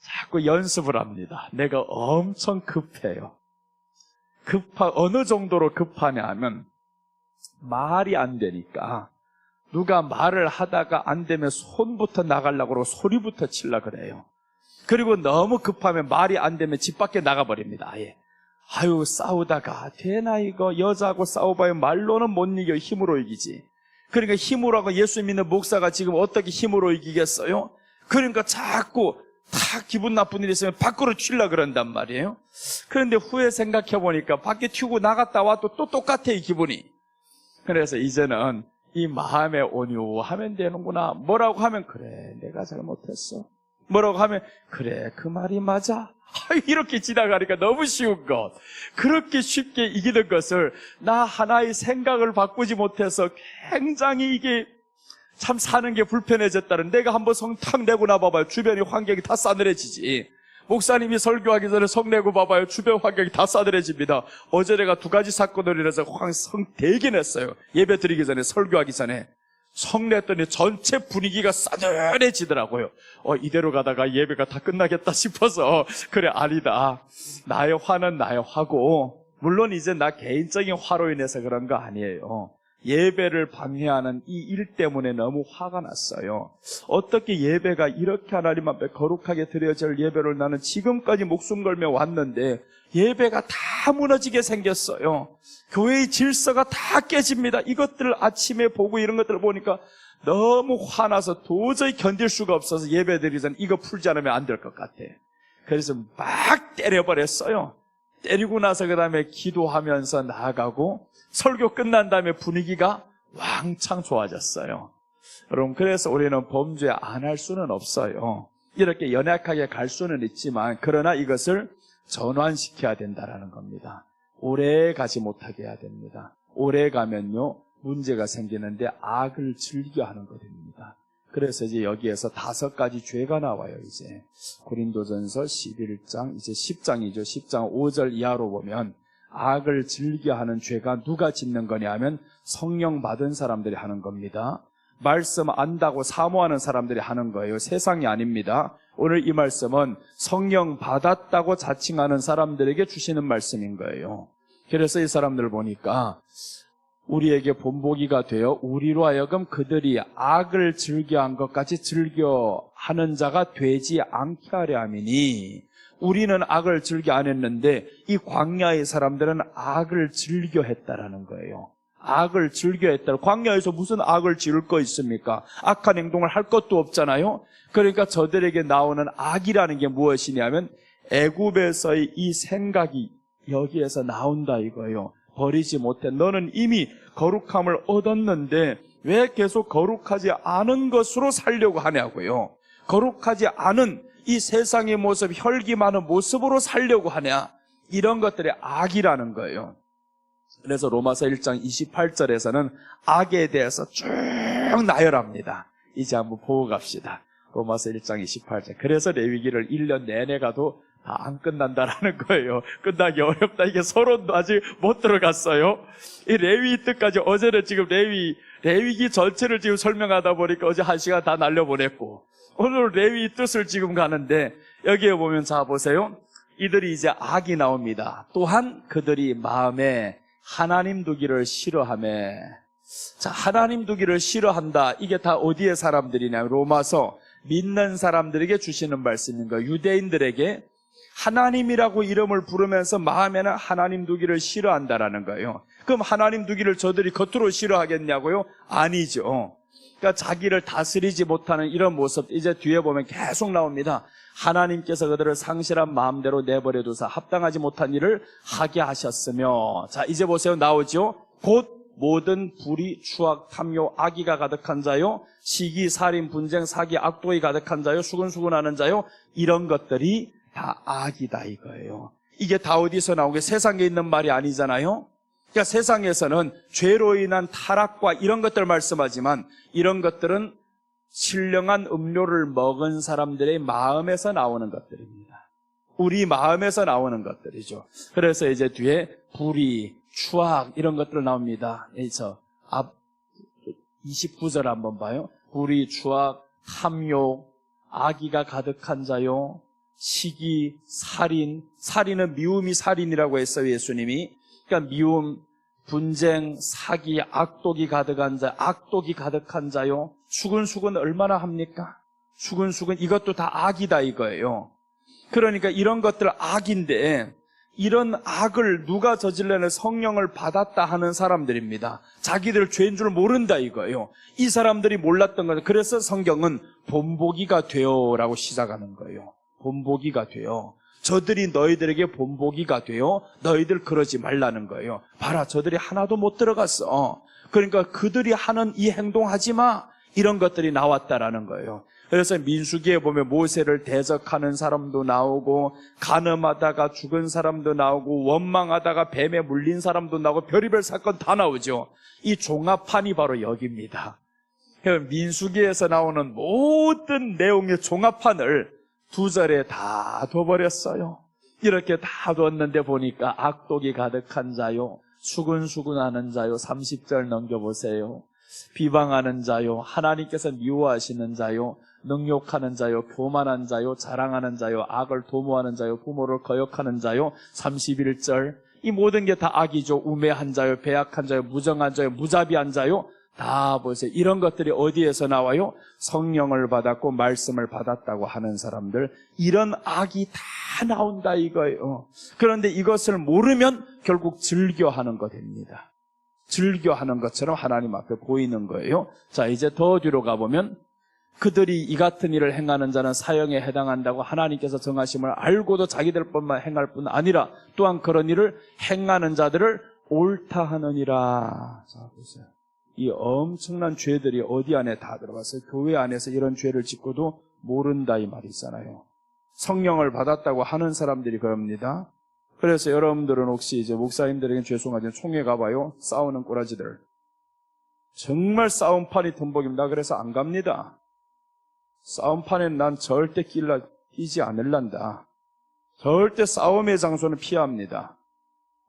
S1: 자꾸 연습을 합니다. 내가 엄청 급해요. 어느 정도로 급하냐 하면 말이 안 되니까 누가 말을 하다가 안 되면 손부터 나가려고 그러고 소리부터 치려고 그래요. 그리고 너무 급하면 말이 안 되면 집 밖에 나가버립니다. 아예. 아유, 싸우다가 되나 이거. 여자하고 싸워봐야 말로는 못 이겨. 힘으로 이기지. 그러니까 힘으로 하고 예수 믿는 목사가 지금 어떻게 힘으로 이기겠어요? 그러니까 자꾸 다 기분 나쁜 일이 있으면 밖으로 튀려고 그런단 말이에요. 그런데 후에 생각해보니까 밖에 튀고 나갔다 와도 또 똑같아, 이 기분이. 그래서 이제는 이 마음에 온유하면 되는구나. 뭐라고 하면 그래, 내가 잘못했어. 뭐라고 하면 그래, 그 말이 맞아. 이렇게 지나가니까 너무 쉬운 것. 그렇게 쉽게 이기는 것을 나 하나의 생각을 바꾸지 못해서 굉장히 이게 참 사는 게 불편해졌다는, 내가 한번 성 탁 내고 나봐봐요. 주변이 환경이 다 싸늘해지지. 목사님이 설교하기 전에 성 내고 봐봐요. 주변 환경이 다 싸늘해집니다. 어제 내가 2가지 사건으로 인해서 성 되게 냈어요. 예배 드리기 전에, 설교하기 전에. 성 냈더니 전체 분위기가 싸늘해지더라고요. 이대로 가다가 예배가 다 끝나겠다 싶어서, 그래, 아니다. 나의 화는 나의 화고, 물론 이제 나 개인적인 화로 인해서 그런 거 아니에요. 예배를 방해하는 이 일 때문에 너무 화가 났어요. 어떻게 예배가 이렇게 하나님 앞에 거룩하게 드려질 예배를 나는 지금까지 목숨 걸며 왔는데 예배가 다 무너지게 생겼어요. 교회의 질서가 다 깨집니다. 이것들을 아침에 보고 이런 것들을 보니까 너무 화나서 도저히 견딜 수가 없어서 예배 드리기 전에 이거 풀지 않으면 안 될 것 같아. 그래서 막 때려버렸어요. 때리고 나서 그 다음에 기도하면서 나아가고, 설교 끝난 다음에 분위기가 왕창 좋아졌어요. 여러분, 그래서 우리는 범죄 안 할 수는 없어요. 이렇게 연약하게 갈 수는 있지만, 그러나 이것을 전환시켜야 된다라는 겁니다. 오래 가지 못하게 해야 됩니다. 오래 가면요, 문제가 생기는데 악을 즐겨하는 것입니다. 그래서 이제 여기에서 5가지 죄가 나와요. 이제 고린도전서 11장, 이제 10장이죠. 10장 5절 이하로 보면 악을 즐겨하는 죄가 누가 짓는 거냐 하면 성령 받은 사람들이 하는 겁니다. 말씀 안다고 사모하는 사람들이 하는 거예요. 세상이 아닙니다. 오늘 이 말씀은 성령 받았다고 자칭하는 사람들에게 주시는 말씀인 거예요. 그래서 이 사람들을 보니까 우리에게 본보기가 되어 우리로 하여금 그들이 악을 즐겨한 것 같이 즐겨하는 자가 되지 않게 하려 함이니, 우리는 악을 즐겨 안 했는데 이 광야의 사람들은 악을 즐겨 했다라는 거예요. 악을 즐겨 했다. 광야에서 무슨 악을 지을 거 있습니까? 악한 행동을 할 것도 없잖아요. 그러니까 저들에게 나오는 악이라는 게 무엇이냐면 애굽에서의 이 생각이 여기에서 나온다 이거예요. 버리지 못해. 너는 이미 거룩함을 얻었는데 왜 계속 거룩하지 않은 것으로 살려고 하냐고요. 거룩하지 않은 이 세상의 모습, 혈기 많은 모습으로 살려고 하냐. 이런 것들이 악이라는 거예요. 그래서 로마서 1장 28절에서는 악에 대해서 쭉 나열합니다. 이제 한번 보고 갑시다. 로마서 1장 28절. 그래서 레위기를 1년 내내 가도 다 안 끝난다라는 거예요. 끝나기 어렵다. 이게 서론도 아직 못 들어갔어요. 이 레위 뜻까지, 어제는 지금 레위 레위기 전체를 지금 설명하다 보니까 어제 1시간 다 날려보냈고, 오늘 레위 뜻을 지금 가는데, 여기에 보면 자 보세요. 이들이 이제 악이 나옵니다. 또한 그들이 마음에 하나님 두기를 싫어하매. 자, 하나님 두기를 싫어한다. 이게 다 어디의 사람들이냐? 로마서 믿는 사람들에게 주시는 말씀인 거예요. 유대인들에게 하나님이라고 이름을 부르면서 마음에는 하나님 두기를 싫어한다라는 거예요. 그럼 하나님 두기를 저들이 겉으로 싫어하겠냐고요? 아니죠. 그러니까 자기를 다스리지 못하는 이런 모습, 이제 뒤에 보면 계속 나옵니다. 하나님께서 그들을 상실한 마음대로 내버려 두사 합당하지 못한 일을 하게 하셨으며. 자, 이제 보세요. 나오죠. 곧 모든 불의, 추악, 탐욕, 악의가 가득한 자요, 시기, 살인, 분쟁, 사기, 악독이 가득한 자요, 수근수근하는 자요, 이런 것들이 다 악이다 이거예요. 이게 다 어디서 나온 게 세상에 있는 말이 아니잖아요. 그러니까 세상에서는 죄로 인한 타락과 이런 것들 말씀하지만, 이런 것들은 신령한 음료를 먹은 사람들의 마음에서 나오는 것들입니다. 우리 마음에서 나오는 것들이죠. 그래서 이제 뒤에 불의, 추악 이런 것들 나옵니다. 여기서 앞 29절 한번 봐요. 불의, 추악, 탐욕, 악의가 가득한 자요, 시기, 살인. 살인은 미움이 살인이라고 했어요, 예수님이. 그러니까 미움, 분쟁, 사기, 악독이 가득한 자, 악독이 가득한 자요. 수근수근 얼마나 합니까? 수근수근 이것도 다 악이다 이거예요. 그러니까 이런 것들 악인데, 이런 악을 누가 저질러내? 성령을 받았다 하는 사람들입니다. 자기들 죄인 줄 모른다 이거예요. 이 사람들이 몰랐던 거죠. 그래서 성경은 본보기가 되어라고 시작하는 거예요. 본보기가 되어. 저들이 너희들에게 본보기가 되어 너희들 그러지 말라는 거예요. 봐라, 저들이 하나도 못 들어갔어. 그러니까 그들이 하는 이 행동하지 마, 이런 것들이 나왔다라는 거예요. 그래서 민수기에 보면 모세를 대적하는 사람도 나오고, 간음하다가 죽은 사람도 나오고, 원망하다가 뱀에 물린 사람도 나오고, 별의별 사건 다 나오죠. 이 종합판이 바로 여기입니다. 민수기에서 나오는 모든 내용의 종합판을 2절에 다 둬버렸어요. 이렇게 다 뒀는데 보니까 악독이 가득한 자요, 수근수근하는 자요, 30절 넘겨보세요. 비방하는 자요, 하나님께서 미워하시는 자요, 능욕하는 자요, 교만한 자요, 자랑하는 자요, 악을 도모하는 자요, 부모를 거역하는 자요, 31절. 이 모든 게 다 악이죠. 우매한 자요, 배약한 자요, 무정한 자요, 무자비한 자요, 다 보세요. 이런 것들이 어디에서 나와요? 성령을 받았고 말씀을 받았다고 하는 사람들, 이런 악이 다 나온다 이거예요. 그런데 이것을 모르면 결국 즐겨하는 거 됩니다. 즐겨하는 것처럼 하나님 앞에 보이는 거예요. 자, 이제 더 뒤로 가보면, 그들이 이 같은 일을 행하는 자는 사형에 해당한다고 하나님께서 정하심을 알고도 자기들뿐만 행할 뿐 아니라 또한 그런 일을 행하는 자들을 옳다 하느니라. 자, 보세요. 이 엄청난 죄들이 어디 안에 다 들어갔어요. 교회 안에서 이런 죄를 짓고도 모른다 이 말이 있잖아요. 성령을 받았다고 하는 사람들이 그럽니다. 그래서 여러분들은 혹시 이제 목사님들에겐 죄송하지만 총회 가봐요. 싸우는 꼬라지들. 정말 싸움판이 덤벅입니다. 그래서 안 갑니다. 싸움판엔 난 절대 끼지 않을란다. 절대 싸움의 장소는 피합니다.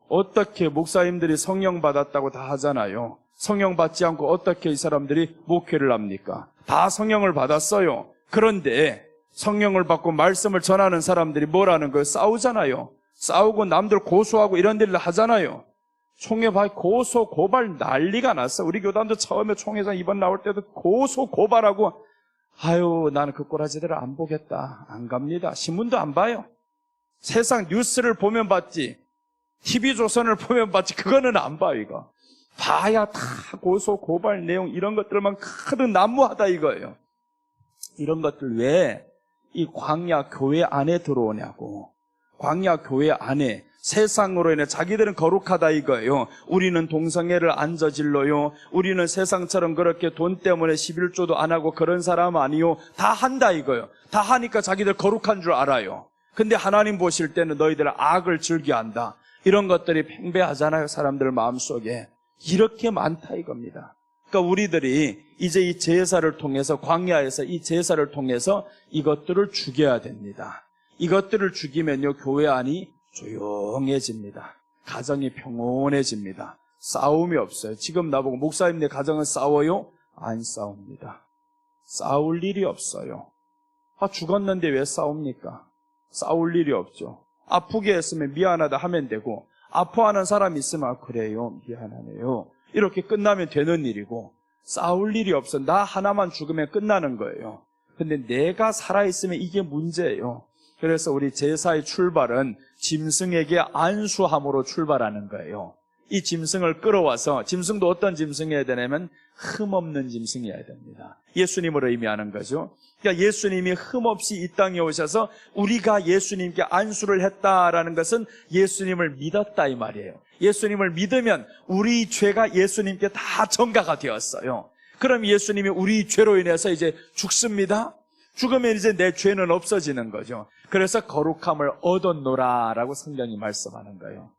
S1: 어떻게 목사님들이 성령 받았다고 다 하잖아요. 성령 받지 않고 어떻게 이 사람들이 목회를 합니까? 다 성령을 받았어요. 그런데 성령을 받고 말씀을 전하는 사람들이 뭐라는 거예요? 싸우잖아요. 싸우고 남들 고소하고 이런 데를 하잖아요. 총회 봐, 고소 고발 난리가 났어. 우리 교단도 처음에 총회장 이번 나올 때도 고소 고발하고, 아유, 나는 그 꼬라지들을 안 보겠다. 안 갑니다. 신문도 안 봐요. 세상 뉴스를 보면 봤지, TV조선을 보면 봤지, 그거는 안 봐요. 이거 봐야 다 고소 고발 내용 이런 것들만 크든 난무하다 이거예요. 이런 것들 왜 이 광야 교회 안에 들어오냐고. 광야 교회 안에 세상으로 인해 자기들은 거룩하다 이거예요. 우리는 동성애를 안 저질러요. 우리는 세상처럼 그렇게 돈 때문에 11조도 안 하고 그런 사람 아니요. 다 한다 이거예요. 다 하니까 자기들 거룩한 줄 알아요. 근데 하나님 보실 때는 너희들 악을 즐겨한다. 이런 것들이 팽배하잖아요. 사람들 마음속에. 이렇게 많다 이겁니다. 그러니까 우리들이 이제 이 제사를 통해서, 광야에서 이 제사를 통해서 이것들을 죽여야 됩니다. 이것들을 죽이면요, 교회 안이 조용해집니다. 가정이 평온해집니다. 싸움이 없어요. 지금 나보고 목사님 내 가정은 싸워요? 안 싸웁니다. 싸울 일이 없어요. 죽었는데 왜 싸웁니까? 싸울 일이 없죠. 아프게 했으면 미안하다 하면 되고, 아파하는 사람이 있으면 그래요, 미안하네요, 이렇게 끝나면 되는 일이고, 싸울 일이 없어. 나 하나만 죽으면 끝나는 거예요. 근데 내가 살아있으면 이게 문제예요. 그래서 우리 제사의 출발은 짐승에게 안수함으로 출발하는 거예요. 이 짐승을 끌어와서, 짐승도 어떤 짐승이어야 되냐면 흠없는 짐승이어야 됩니다. 예수님을 의미하는 거죠. 그러니까 예수님이 흠없이 이 땅에 오셔서 우리가 예수님께 안수를 했다라는 것은 예수님을 믿었다 이 말이에요. 예수님을 믿으면 우리 죄가 예수님께 다 전가가 되었어요. 그럼 예수님이 우리 죄로 인해서 이제 죽습니다. 죽으면 이제 내 죄는 없어지는 거죠. 그래서 거룩함을 얻었노라라고 성경이 말씀하는 거예요.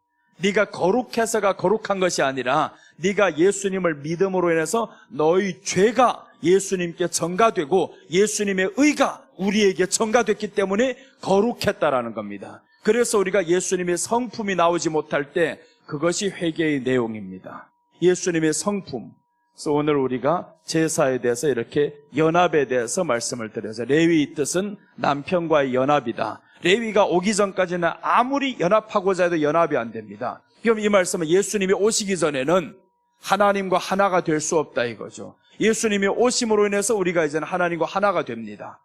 S1: 네가 거룩해서가 거룩한 것이 아니라 네가 예수님을 믿음으로 인해서 너희 죄가 예수님께 전가되고 예수님의 의가 우리에게 전가됐기 때문에 거룩했다라는 겁니다. 그래서 우리가 예수님의 성품이 나오지 못할 때 그것이 회개의 내용입니다. 예수님의 성품. 그래서 오늘 우리가 제사에 대해서 이렇게 연합에 대해서 말씀을 드려서, 레위의 뜻은 남편과의 연합이다. 레위가 오기 전까지는 아무리 연합하고자 해도 연합이 안 됩니다. 그럼 이 말씀은 예수님이 오시기 전에는 하나님과 하나가 될 수 없다 이거죠. 예수님이 오심으로 인해서 우리가 이제는 하나님과 하나가 됩니다.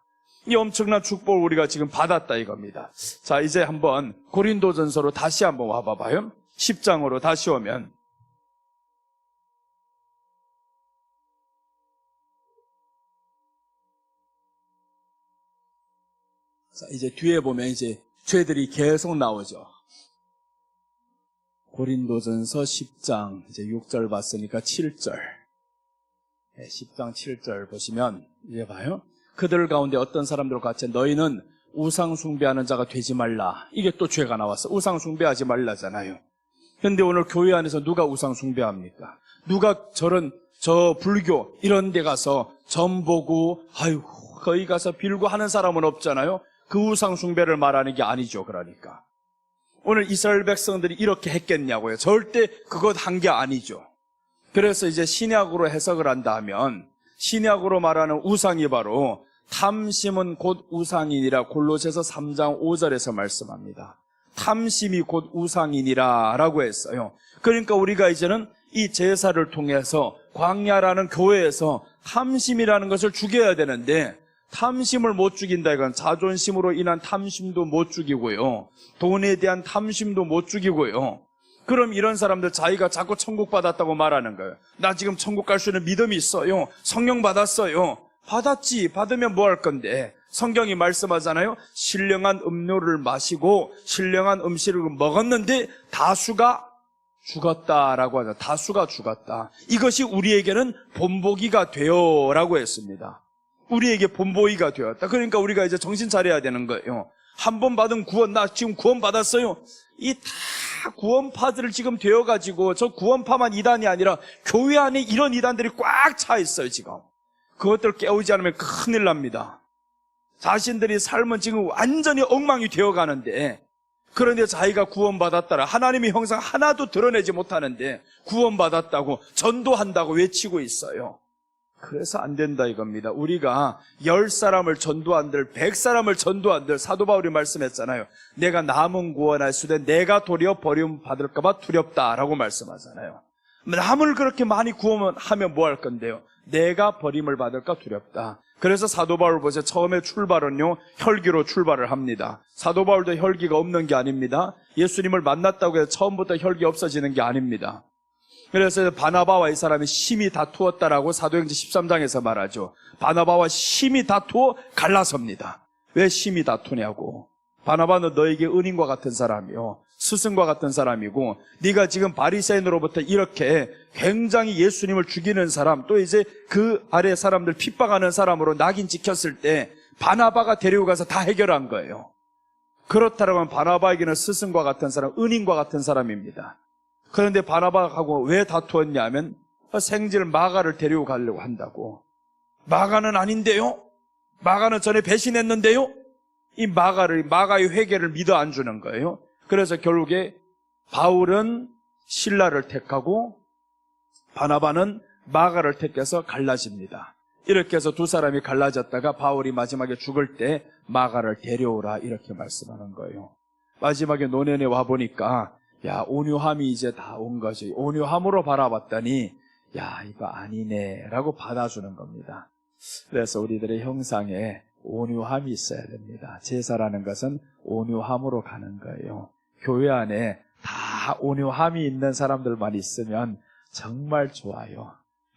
S1: 이 엄청난 축복을 우리가 지금 받았다 이겁니다. 자, 이제 한번 고린도전서로 다시 한번 와봐봐요. 10장으로 다시 오면, 자, 이제 뒤에 보면 이제 죄들이 계속 나오죠. 고린도전서 10장 이제 6절 봤으니까 7절. 10장 7절 보시면 이제 봐요. 그들 가운데 어떤 사람들과 같이 너희는 우상 숭배하는 자가 되지 말라. 이게 또 죄가 나왔어. 우상 숭배하지 말라잖아요. 그런데 오늘 교회 안에서 누가 우상 숭배합니까? 누가 저 불교 이런 데 가서 점 보고 아이고 거기 가서 빌고 하는 사람은 없잖아요. 그 우상 숭배를 말하는 게 아니죠. 그러니까 오늘 이스라엘 백성들이 이렇게 했겠냐고요. 절대 그것 한 게 아니죠. 그래서 이제 신약으로 해석을 한다면, 신약으로 말하는 우상이 바로 탐심은 곧 우상이니라 골로새서 3장 5절에서 말씀합니다. 탐심이 곧 우상이니라 라고 했어요. 그러니까 우리가 이제는 이 제사를 통해서 광야라는 교회에서 탐심이라는 것을 죽여야 되는데, 탐심을 못 죽인다 이건 자존심으로 인한 탐심도 못 죽이고요, 돈에 대한 탐심도 못 죽이고요. 그럼 이런 사람들 자기가 자꾸 천국 받았다고 말하는 거예요. 나 지금 천국 갈 수 있는 믿음이 있어요. 성령 받았어요. 받았지. 받으면 뭐 할 건데. 성경이 말씀하잖아요. 신령한 음료를 마시고 신령한 음식을 먹었는데 다수가 죽었다라고 하죠. 다수가 죽었다. 이것이 우리에게는 본보기가 되어라고 했습니다. 우리에게 본보기가 되었다. 그러니까 우리가 이제 정신 차려야 되는 거예요. 한 번 받은 구원, 나 지금 구원 받았어요. 이 다 구원파들을 지금 되어가지고, 저 구원파만 이단이 아니라 교회 안에 이런 이단들이 꽉 차 있어요 지금. 그것들 깨우지 않으면 큰일 납니다. 자신들이 삶은 지금 완전히 엉망이 되어가는데, 그런데 자기가 구원받았다라 하나님의 형상 하나도 드러내지 못하는데 구원받았다고 전도한다고 외치고 있어요. 그래서 안 된다 이겁니다. 우리가 10사람을 전도한들 100사람을 전도한들 사도 바울이 말씀했잖아요. 내가 남은 구원할 수되 내가 도리어 버림 받을까 봐 두렵다라고 말씀하잖아요. 남을 그렇게 많이 구원하면 뭐 할 건데요? 내가 버림을 받을까 두렵다. 그래서 사도 바울 보세요. 처음에 출발은요 혈기로 출발을 합니다. 사도 바울도 혈기가 없는 게 아닙니다. 예수님을 만났다고 해서 처음부터 혈기 없어지는 게 아닙니다. 그래서 바나바와 이 사람이 심히 다투었다라고 사도행전 13장에서 말하죠. 바나바와 심히 다투어 갈라섭니다. 왜 심히 다투냐고. 바나바는 너에게 은인과 같은 사람이요, 스승과 같은 사람이고, 네가 지금 바리새인으로부터 이렇게 굉장히 예수님을 죽이는 사람, 또 이제 그 아래 사람들 핍박하는 사람으로 낙인 찍혔을 때 바나바가 데리고 가서 다 해결한 거예요. 그렇다면 바나바에게는 스승과 같은 사람, 은인과 같은 사람입니다. 그런데 바나바하고 왜 다투었냐면 생질 마가를 데리고 가려고 한다고. 마가는 아닌데요? 마가는 전에 배신했는데요? 이 마가의 회개를 믿어 안 주는 거예요. 그래서 결국에 바울은 실라를 택하고 바나바는 마가를 택해서 갈라집니다. 이렇게 해서 두 사람이 갈라졌다가 바울이 마지막에 죽을 때 마가를 데려오라 이렇게 말씀하는 거예요. 마지막에 노년에 와보니까 야, 온유함이 이제 다 온 거지. 온유함으로 바라봤더니 야, 이거 아니네 라고 받아주는 겁니다. 그래서 우리들의 형상에 온유함이 있어야 됩니다. 제사라는 것은 온유함으로 가는 거예요. 교회 안에 다 온유함이 있는 사람들만 있으면 정말 좋아요.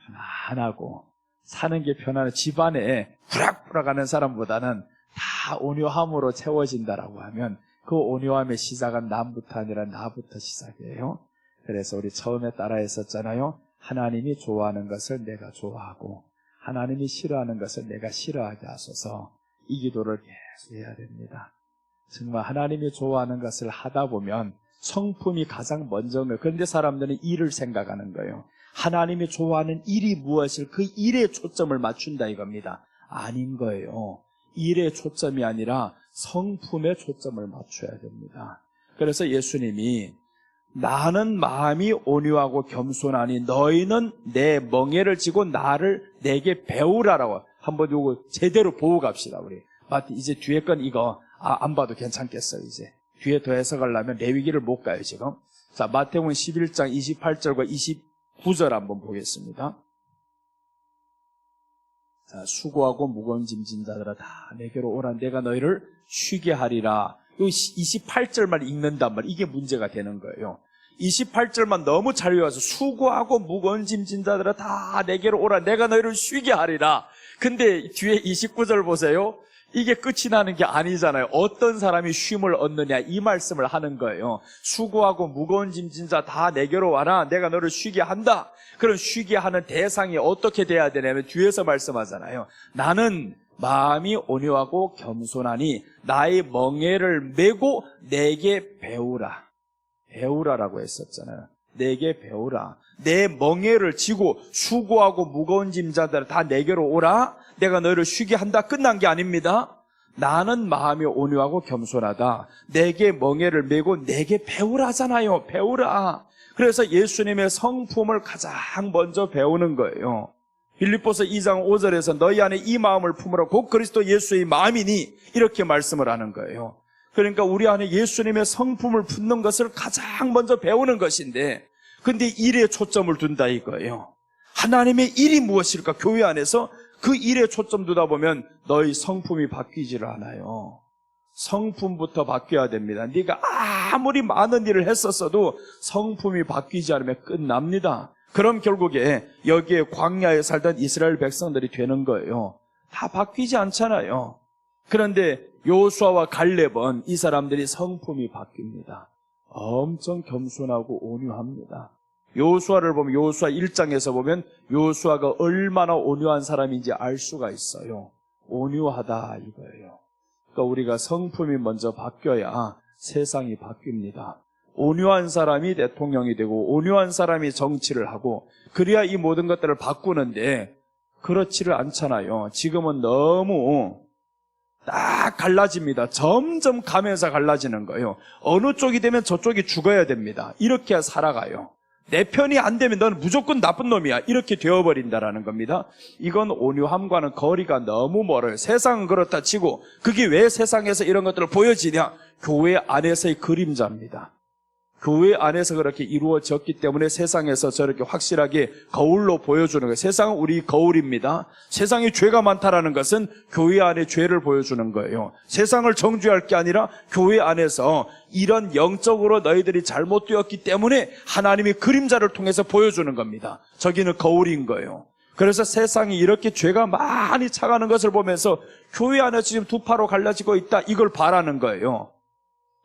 S1: 편안하고 사는 게 편안해. 집안에 부락부락하는 사람보다는 다 온유함으로 채워진다라고 하면 그 온유함의 시작은 남부터 아니라 나부터 시작이에요. 그래서 우리 처음에 따라했었잖아요. 하나님이 좋아하는 것을 내가 좋아하고 하나님이 싫어하는 것을 내가 싫어하게 하소서. 이 기도를 계속 해야 됩니다. 정말 하나님이 좋아하는 것을 하다 보면 성품이 가장 먼저 오면, 그런데 사람들은 일을 생각하는 거예요. 하나님이 좋아하는 일이 무엇일, 그 일에 초점을 맞춘다 이겁니다. 아닌 거예요. 일에 초점이 아니라 성품에 초점을 맞춰야 됩니다. 그래서 예수님이 나는 마음이 온유하고 겸손하니 너희는 내 멍에를 지고 나를 내게 배우라라고. 한번 요거 제대로 보고 갑시다. 우리 이제 뒤에 건 이거 안 봐도 괜찮겠어요. 이제 뒤에 더 해석하려면 레위기를 못 가요 지금. 자, 마태복음 11장 28절과 29절 한번 보겠습니다. 자, 수고하고 무거운 짐진 자들아 다 내게로 오라 내가 너희를 쉬게 하리라. 요 28절만 읽는단 말이에요. 이게 문제가 되는 거예요. 28절만 너무 잘 외워서 수고하고 무거운 짐진 자들아 다 내게로 오라 내가 너희를 쉬게 하리라. 근데 뒤에 29절 보세요. 이게 끝이 나는 게 아니잖아요. 어떤 사람이 쉼을 얻느냐 이 말씀을 하는 거예요. 수고하고 무거운 짐진 자 다 내게로 와라 내가 너를 쉬게 한다. 그럼 쉬게 하는 대상이 어떻게 돼야 되냐면 뒤에서 말씀하잖아요. 나는 마음이 온유하고 겸손하니 나의 멍에를 메고 내게 배우라. 배우라라고 했었잖아요. 내게 배우라. 내 멍에를 지고 수고하고 무거운 짐자들 다 내게로 오라. 내가 너희를 쉬게 한다. 끝난 게 아닙니다. 나는 마음이 온유하고 겸손하다. 내게 멍에를 메고 내게 배우라잖아요. 배우라. 그래서 예수님의 성품을 가장 먼저 배우는 거예요. 빌립보서 2장 5절에서 너희 안에 이 마음을 품으라 곧 그리스도 예수의 마음이니 이렇게 말씀을 하는 거예요. 그러니까 우리 안에 예수님의 성품을 품는 것을 가장 먼저 배우는 것인데, 근데 일에 초점을 둔다 이거예요. 하나님의 일이 무엇일까? 교회 안에서 그 일에 초점 두다 보면 너희 성품이 바뀌지를 않아요. 성품부터 바뀌어야 됩니다. 네가 아무리 많은 일을 했었어도 성품이 바뀌지 않으면 끝납니다. 그럼 결국에 여기에 광야에 살던 이스라엘 백성들이 되는 거예요. 다 바뀌지 않잖아요. 그런데 여호수아와 갈렙은 이 사람들이 성품이 바뀝니다. 엄청 겸손하고 온유합니다. 여호수아를 보면 여호수아 1장에서 보면 여호수아가 얼마나 온유한 사람인지 알 수가 있어요. 온유하다 이거예요. 그러니까 우리가 성품이 먼저 바뀌어야 세상이 바뀝니다. 온유한 사람이 대통령이 되고 온유한 사람이 정치를 하고 그래야 이 모든 것들을 바꾸는데 그렇지를 않잖아요. 지금은 너무 딱 갈라집니다. 점점 가면서 갈라지는 거예요. 어느 쪽이 되면 저쪽이 죽어야 됩니다. 이렇게 살아가요. 내 편이 안 되면 너는 무조건 나쁜 놈이야. 이렇게 되어버린다라는 겁니다. 이건 온유함과는 거리가 너무 멀어요. 세상은 그렇다 치고 그게 왜 세상에서 이런 것들을 보여지냐? 교회 안에서의 그림자입니다. 교회 안에서 그렇게 이루어졌기 때문에 세상에서 저렇게 확실하게 거울로 보여주는 거예요. 세상은 우리 거울입니다. 세상에 죄가 많다라는 것은 교회 안에 죄를 보여주는 거예요. 세상을 정죄할 게 아니라 교회 안에서 이런 영적으로 너희들이 잘못되었기 때문에 하나님이 그림자를 통해서 보여주는 겁니다. 저기는 거울인 거예요. 그래서 세상이 이렇게 죄가 많이 차가는 것을 보면서 교회 안에 지금 두 파로 갈라지고 있다 이걸 바라는 거예요.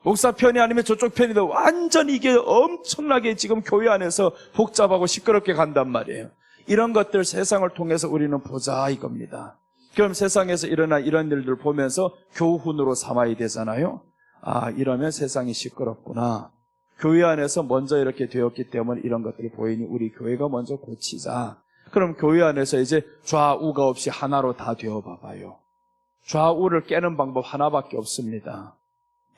S1: 목사 편이 아니면 저쪽 편이도 완전히 이게 엄청나게 지금 교회 안에서 복잡하고 시끄럽게 간단 말이에요. 이런 것들 세상을 통해서 우리는 보자 이겁니다. 그럼 세상에서 일어난 이런 일들 보면서 교훈으로 삼아야 되잖아요. 아, 이러면 세상이 시끄럽구나. 교회 안에서 먼저 이렇게 되었기 때문에 이런 것들이 보이니 우리 교회가 먼저 고치자. 그럼 교회 안에서 이제 좌우가 없이 하나로 다 되어 봐봐요. 좌우를 깨는 방법 하나밖에 없습니다.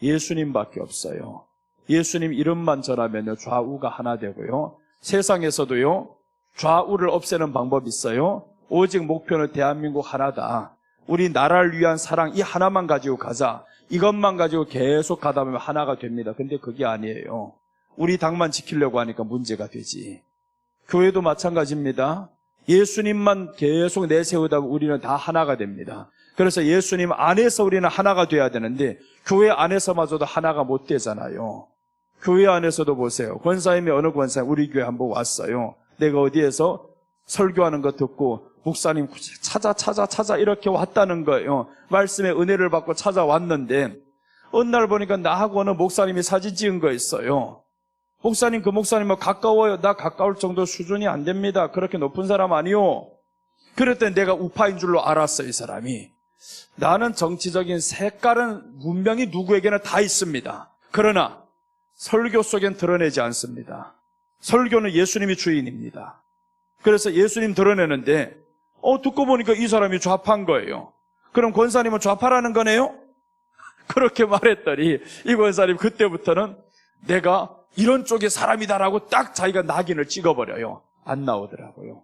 S1: 예수님밖에 없어요. 예수님 이름만 전하면요 좌우가 하나 되고요. 세상에서도요 좌우를 없애는 방법이 있어요. 오직 목표는 대한민국 하나다. 우리 나라를 위한 사랑 이 하나만 가지고 가자. 이것만 가지고 계속 가다 보면 하나가 됩니다. 근데 그게 아니에요. 우리 당만 지키려고 하니까 문제가 되지. 교회도 마찬가지입니다. 예수님만 계속 내세우다 보면 우리는 다 하나가 됩니다. 그래서 예수님 안에서 우리는 하나가 돼야 되는데 교회 안에서마저도 하나가 못 되잖아요. 교회 안에서도 보세요. 권사님이 어느 권사님 우리 교회 한번 왔어요. 내가 어디에서 설교하는 거 듣고 목사님 찾아 이렇게 왔다는 거예요. 말씀의 은혜를 받고 찾아왔는데 어느 날 보니까 나하고 어느 목사님이 사진 찍은 거 있어요. 목사님 그 목사님은 가까워요. 나 가까울 정도 수준이 안 됩니다. 그렇게 높은 사람 아니요. 그랬더니 내가 우파인 줄로 알았어. 이 사람이. 나는 정치적인 색깔은 분명히 누구에게나 다 있습니다. 그러나 설교 속엔 드러내지 않습니다. 설교는 예수님이 주인입니다. 그래서 예수님 드러내는데 듣고 보니까 이 사람이 좌파인 거예요. 그럼 권사님은 좌파라는 거네요? 그렇게 말했더니 이 권사님 그때부터는 내가 이런 쪽의 사람이다라고 딱 자기가 낙인을 찍어버려요. 안 나오더라고요.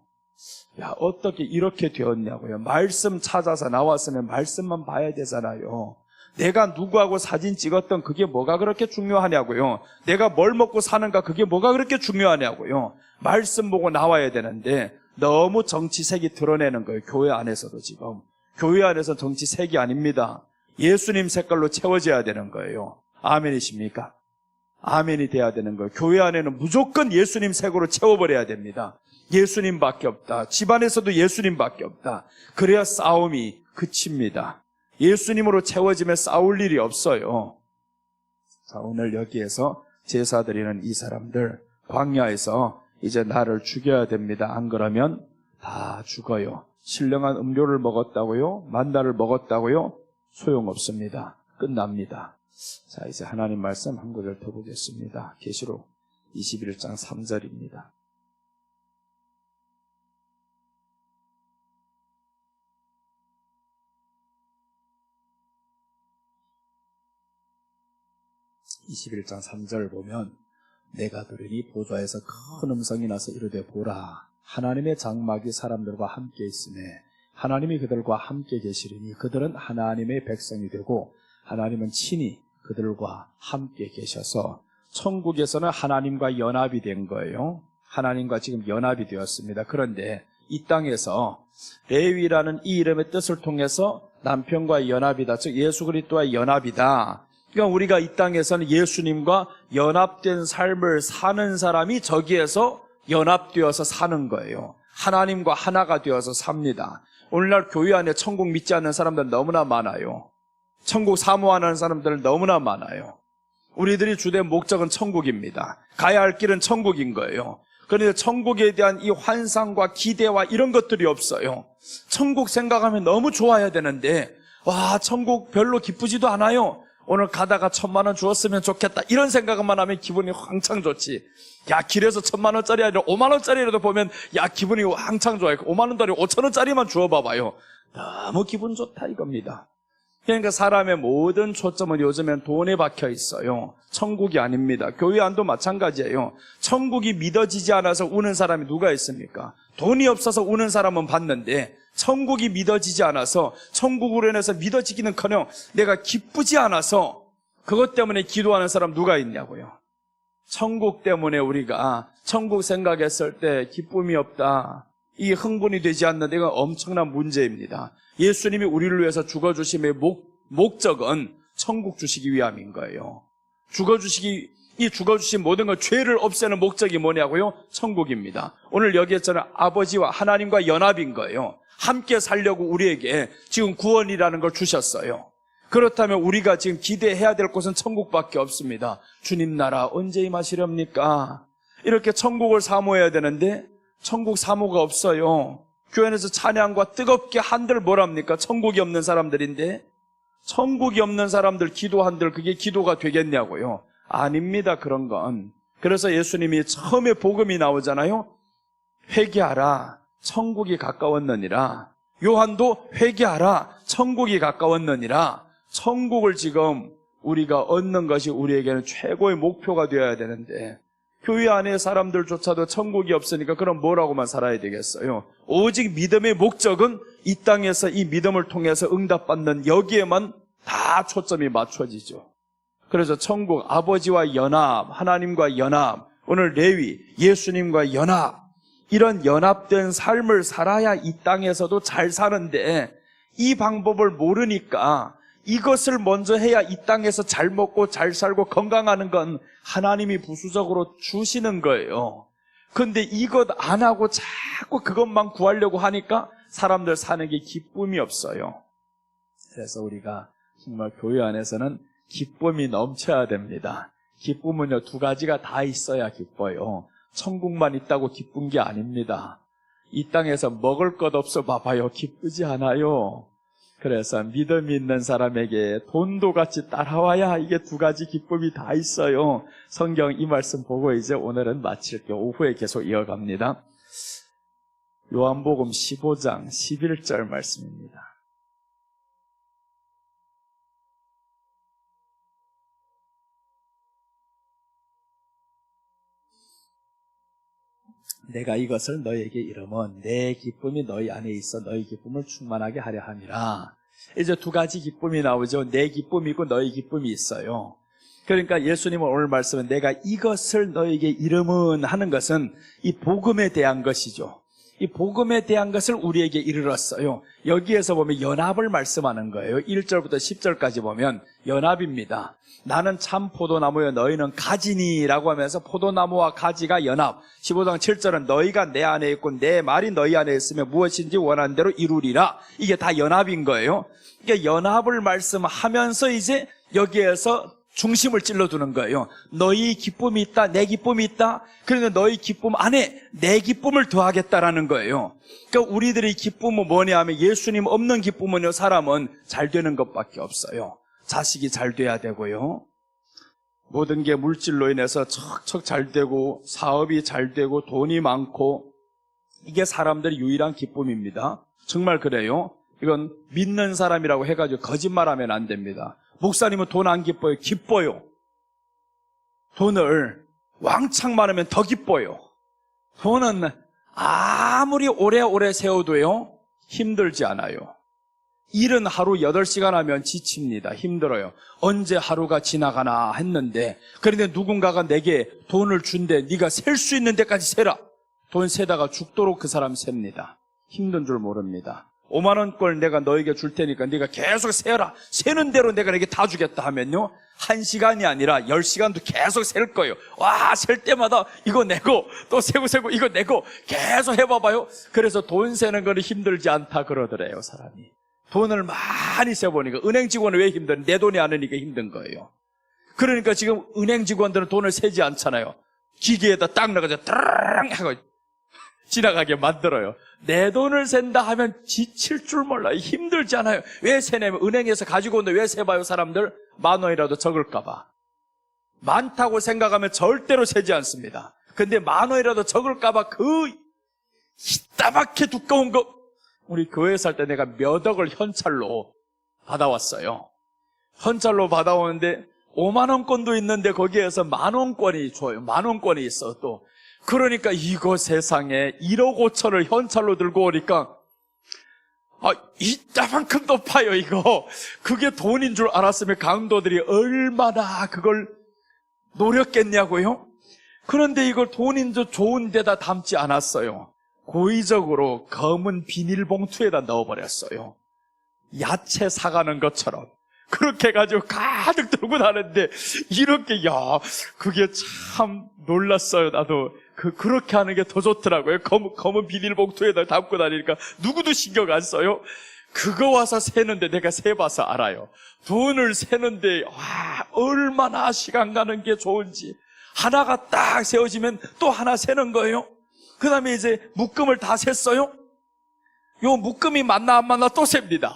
S1: 야, 어떻게 이렇게 되었냐고요. 말씀 찾아서 나왔으면 말씀만 봐야 되잖아요. 내가 누구하고 사진 찍었던 그게 뭐가 그렇게 중요하냐고요. 내가 뭘 먹고 사는가 그게 뭐가 그렇게 중요하냐고요. 말씀 보고 나와야 되는데 너무 정치색이 드러내는 거예요. 교회 안에서도 지금. 교회 안에서 정치색이 아닙니다. 예수님 색깔로 채워져야 되는 거예요. 아멘이십니까? 아멘이 돼야 되는 거예요. 교회 안에는 무조건 예수님 색으로 채워버려야 됩니다. 예수님밖에 없다. 집안에서도 예수님밖에 없다. 그래야 싸움이 그칩니다. 예수님으로 채워지면 싸울 일이 없어요. 자, 오늘 여기에서 제사 드리는 이 사람들 광야에서 이제 나를 죽여야 됩니다. 안 그러면 다 죽어요. 신령한 음료를 먹었다고요? 만나를 먹었다고요? 소용없습니다. 끝납니다. 자, 이제 하나님 말씀 한 구절 더 보겠습니다. 계시록 21장 3절입니다. (21장 3절) 보면 내가 들으니 보좌에서 큰 음성이 나서 이르되 보라 하나님의 장막이 사람들과 함께 있으매 하나님이 그들과 함께 계시리니 그들은 하나님의 백성이 되고 하나님은 친히 그들과 함께 계셔서 천국에서는 하나님과 연합이 된 거예요. 하나님과 지금 연합이 되었습니다. 그런데 이 땅에서 레위라는 이 이름의 뜻을 통해서 남편과의 연합이다. 즉 예수 그리스도와의 연합이다. 그러니까 우리가 이 땅에서는 예수님과 연합된 삶을 사는 사람이 저기에서 연합되어서 사는 거예요. 하나님과 하나가 되어서 삽니다. 오늘날 교회 안에 천국 믿지 않는 사람들 너무나 많아요. 천국 사모하는 사람들 너무나 많아요. 우리들이 주된 목적은 천국입니다. 가야 할 길은 천국인 거예요. 그런데 천국에 대한 이 환상과 기대와 이런 것들이 없어요. 천국 생각하면 너무 좋아야 되는데 와 천국 별로 기쁘지도 않아요. 오늘 가다가 1,000만 원 주었으면 좋겠다 이런 생각만 하면 기분이 왕창 좋지. 야 길에서 1,000만 원짜리 아니라 5만 원짜리라도 보면 야 기분이 왕창 좋아요. 5만 원짜리 5천 원짜리만 주어봐봐요. 너무 기분 좋다 이겁니다. 그러니까 사람의 모든 초점은 요즘엔 돈에 박혀 있어요. 천국이 아닙니다. 교회 안도 마찬가지예요. 천국이 믿어지지 않아서 우는 사람이 누가 있습니까? 돈이 없어서 우는 사람은 봤는데 천국이 믿어지지 않아서 천국으로 인해서 믿어지기는커녕 내가 기쁘지 않아서 그것 때문에 기도하는 사람 누가 있냐고요. 천국 때문에 우리가 천국 생각했을 때 기쁨이 없다, 이 흥분이 되지 않는 데가 엄청난 문제입니다. 예수님이 우리를 위해서 죽어주심의 목적은 천국 주시기 위함인 거예요. 죽어주신 모든 것, 죄를 없애는 목적이 뭐냐고요? 천국입니다. 오늘 여기에서는 아버지와 하나님과 연합인 거예요. 함께 살려고 우리에게 지금 구원이라는 걸 주셨어요. 그렇다면 우리가 지금 기대해야 될 곳은 천국밖에 없습니다. 주님 나라 언제 임하시렵니까? 이렇게 천국을 사모해야 되는데 천국 사모가 없어요. 교회 안에서 찬양과 뜨겁게 한들 뭐랍니까? 천국이 없는 사람들인데 천국이 없는 사람들 기도한들 그게 기도가 되겠냐고요. 아닙니다. 그런 건. 그래서 예수님이 처음에 복음이 나오잖아요. 회개하라 천국이 가까웠느니라. 요한도 회개하라 천국이 가까웠느니라. 천국을 지금 우리가 얻는 것이 우리에게는 최고의 목표가 되어야 되는데 교회 안에 사람들조차도 천국이 없으니까 그럼 뭐라고만 살아야 되겠어요? 오직 믿음의 목적은 이 땅에서 이 믿음을 통해서 응답받는 여기에만 다 초점이 맞춰지죠. 그래서 천국, 아버지와 연합, 하나님과 연합, 오늘 레위, 예수님과 연합, 이런 연합된 삶을 살아야 이 땅에서도 잘 사는데 이 방법을 모르니까 이것을 먼저 해야 이 땅에서 잘 먹고 잘 살고 건강하는 건 하나님이 부수적으로 주시는 거예요. 그런데 이것 안 하고 자꾸 그것만 구하려고 하니까 사람들 사는 게 기쁨이 없어요. 그래서 우리가 정말 교회 안에서는 기쁨이 넘쳐야 됩니다. 기쁨은요, 두 가지가 다 있어야 기뻐요. 천국만 있다고 기쁜 게 아닙니다. 이 땅에서 먹을 것 없어 봐봐요. 기쁘지 않아요. 그래서 믿음이 있는 사람에게 돈도 같이 따라와야 이게 두 가지 기쁨이 다 있어요. 성경 이 말씀 보고 이제 오늘은 마칠게요. 오후에 계속 이어갑니다. 요한복음 15장 11절 말씀입니다. 내가 이것을 너희에게 이르면 내 기쁨이 너희 안에 있어 너희 기쁨을 충만하게 하려 함이라. 이제 두 가지 기쁨이 나오죠. 내 기쁨이 있고 너희 기쁨이 있어요. 그러니까 예수님은 오늘 말씀은 내가 이것을 너희에게 이르면 하는 것은 이 복음에 대한 것이죠. 이 복음에 대한 것을 우리에게 이르렀어요. 여기에서 보면 연합을 말씀하는 거예요. 1절부터 10절까지 보면 연합입니다. 나는 참 포도나무여 너희는 가지니라고 하면서 포도나무와 가지가 연합. 15장 7절은 너희가 내 안에 있고 내 말이 너희 안에 있으면 무엇인지 원하는 대로 이루리라. 이게 다 연합인 거예요. 이게 연합을 말씀하면서 이제 여기에서 중심을 찔러두는 거예요. 너희 기쁨이 있다, 내 기쁨이 있다. 그런데 너희 기쁨 안에 내 기쁨을 더하겠다라는 거예요. 그러니까 우리들의 기쁨은 뭐냐 하면 예수님 없는 기쁨은요, 사람은 잘 되는 것밖에 없어요. 자식이 잘 돼야 되고요. 모든 게 물질로 인해서 척척 잘 되고 사업이 잘 되고 돈이 많고 이게 사람들의 유일한 기쁨입니다. 정말 그래요. 이건 믿는 사람이라고 해가지고 거짓말하면 안 됩니다. 목사님은 돈 안 기뻐요? 기뻐요. 돈을 왕창 많으면 더 기뻐요. 돈은 아무리 오래오래 세워도요, 힘들지 않아요. 일은 하루 8시간 하면 지칩니다. 힘들어요. 언제 하루가 지나가나 했는데, 그런데 누군가가 내게 돈을 준대. 네가 셀 수 있는 데까지 세라. 돈 세다가 죽도록 그 사람 셉니다. 힘든 줄 모릅니다. 5만 원꼴 내가 너에게 줄 테니까 네가 계속 세어라. 세는 대로 내가 너에게 다 주겠다 하면요, 1시간이 아니라 10시간도 계속 셀 거예요. 와, 셀 때마다 이거 내고 또 세고 이거 내고 계속 해봐봐요. 그래서 돈 세는 거는 힘들지 않다 그러더래요, 사람이. 돈을 많이 세보니까. 은행 직원은 왜 힘드냐? 내 돈이 아니니까 힘든 거예요. 그러니까 지금 은행 직원들은 돈을 세지 않잖아요. 기계에다 딱 넣어가지고 따랑 하고 지나가게 만들어요. 내 돈을 센다 하면 지칠 줄 몰라요. 힘들지 않아요. 왜 세냐면 은행에서 가지고 오는데 왜 세봐요, 사람들? 10,000원이라도 적을까 봐. 많다고 생각하면 절대로 세지 않습니다. 근데 10,000원이라도 적을까 봐 그 이따맣게 두꺼운 거, 우리 교회 살 때 내가 몇 억을 현찰로 받아왔어요. 현찰로 받아오는데 5만 원권도 있는데 거기에서 10,000원권이 줘요. 10,000원권이 있어 또. 그러니까 이거 세상에 1억 5천을 현찰로 들고 오니까 이따만큼 높아요, 이거. 그게 돈인 줄 알았으면 강도들이 얼마나 그걸 노렸겠냐고요? 그런데 이걸 돈인 줄 좋은 데다 담지 않았어요. 고의적으로 검은 비닐봉투에다 넣어버렸어요. 야채 사가는 것처럼. 그렇게 해가지고 가득 들고 다녔는데, 이렇게, 그게 참 놀랐어요, 나도. 그렇게 하는 게 더 좋더라고요. 검은 비닐봉투에다 담고 다니니까 누구도 신경 안 써요. 그거 와서 세는데 내가 세봐서 알아요. 돈을 세는데, 얼마나 시간 가는 게 좋은지. 하나가 딱 세워지면 또 하나 세는 거예요. 그 다음에 이제 묶음을 다 셌어요. 요 묶음이 맞나 안 맞나 또 셉니다.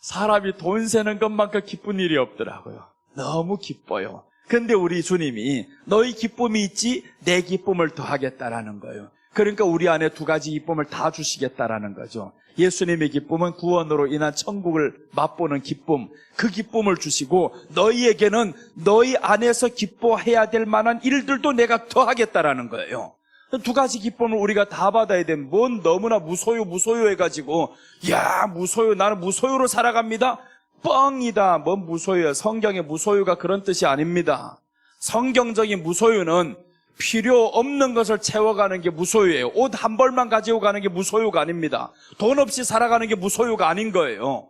S1: 사람이 돈 세는 것만큼 기쁜 일이 없더라고요. 너무 기뻐요. 근데 우리 주님이 너희 기쁨이 있지 내 기쁨을 더하겠다라는 거예요. 그러니까 우리 안에 두 가지 기쁨을 다 주시겠다라는 거죠. 예수님의 기쁨은 구원으로 인한 천국을 맛보는 기쁨, 그 기쁨을 주시고 너희에게는 너희 안에서 기뻐해야 될 만한 일들도 내가 더하겠다라는 거예요. 두 가지 기쁨을 우리가 다 받아야 되면 뭔 너무나 무소유 해가지고 야 무소유 나는 무소유로 살아갑니다. 뻥이다. 뭔 무소유야. 성경의 무소유가 그런 뜻이 아닙니다. 성경적인 무소유는 필요 없는 것을 채워가는 게 무소유예요. 옷 한 벌만 가지고 가는 게 무소유가 아닙니다. 돈 없이 살아가는 게 무소유가 아닌 거예요.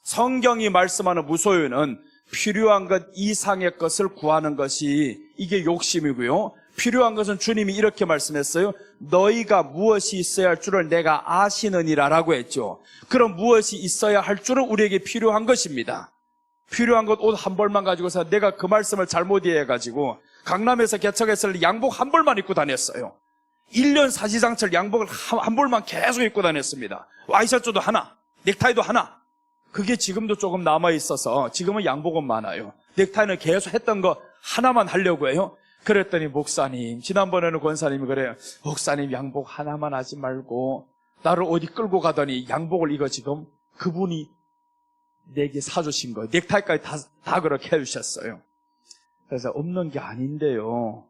S1: 성경이 말씀하는 무소유는 필요한 것 이상의 것을 구하는 것이 이게 욕심이고요. 필요한 것은 주님이 이렇게 말씀했어요. 너희가 무엇이 있어야 할 줄을 내가 아시느니라라고 했죠. 그럼 무엇이 있어야 할 줄은 우리에게 필요한 것입니다. 필요한 것 옷 한 벌만 가지고서 내가 그 말씀을 잘못 이해해가지고 강남에서 개척했을 때 양복 한 벌만 입고 다녔어요. 1년 사시장철 양복을 한 벌만 계속 입고 다녔습니다. 와이셔츠도 하나, 넥타이도 하나. 그게 지금도 조금 남아있어서 지금은 양복은 많아요. 넥타이는 계속 했던 거 하나만 하려고 해요. 그랬더니 목사님, 지난번에는 권사님이 그래요. 목사님 양복 하나만 하지 말고 나를 어디 끌고 가더니 양복을 이거 지금 그분이 내게 사주신 거예요. 넥타이까지 다 그렇게 해주셨어요. 그래서 없는 게 아닌데요.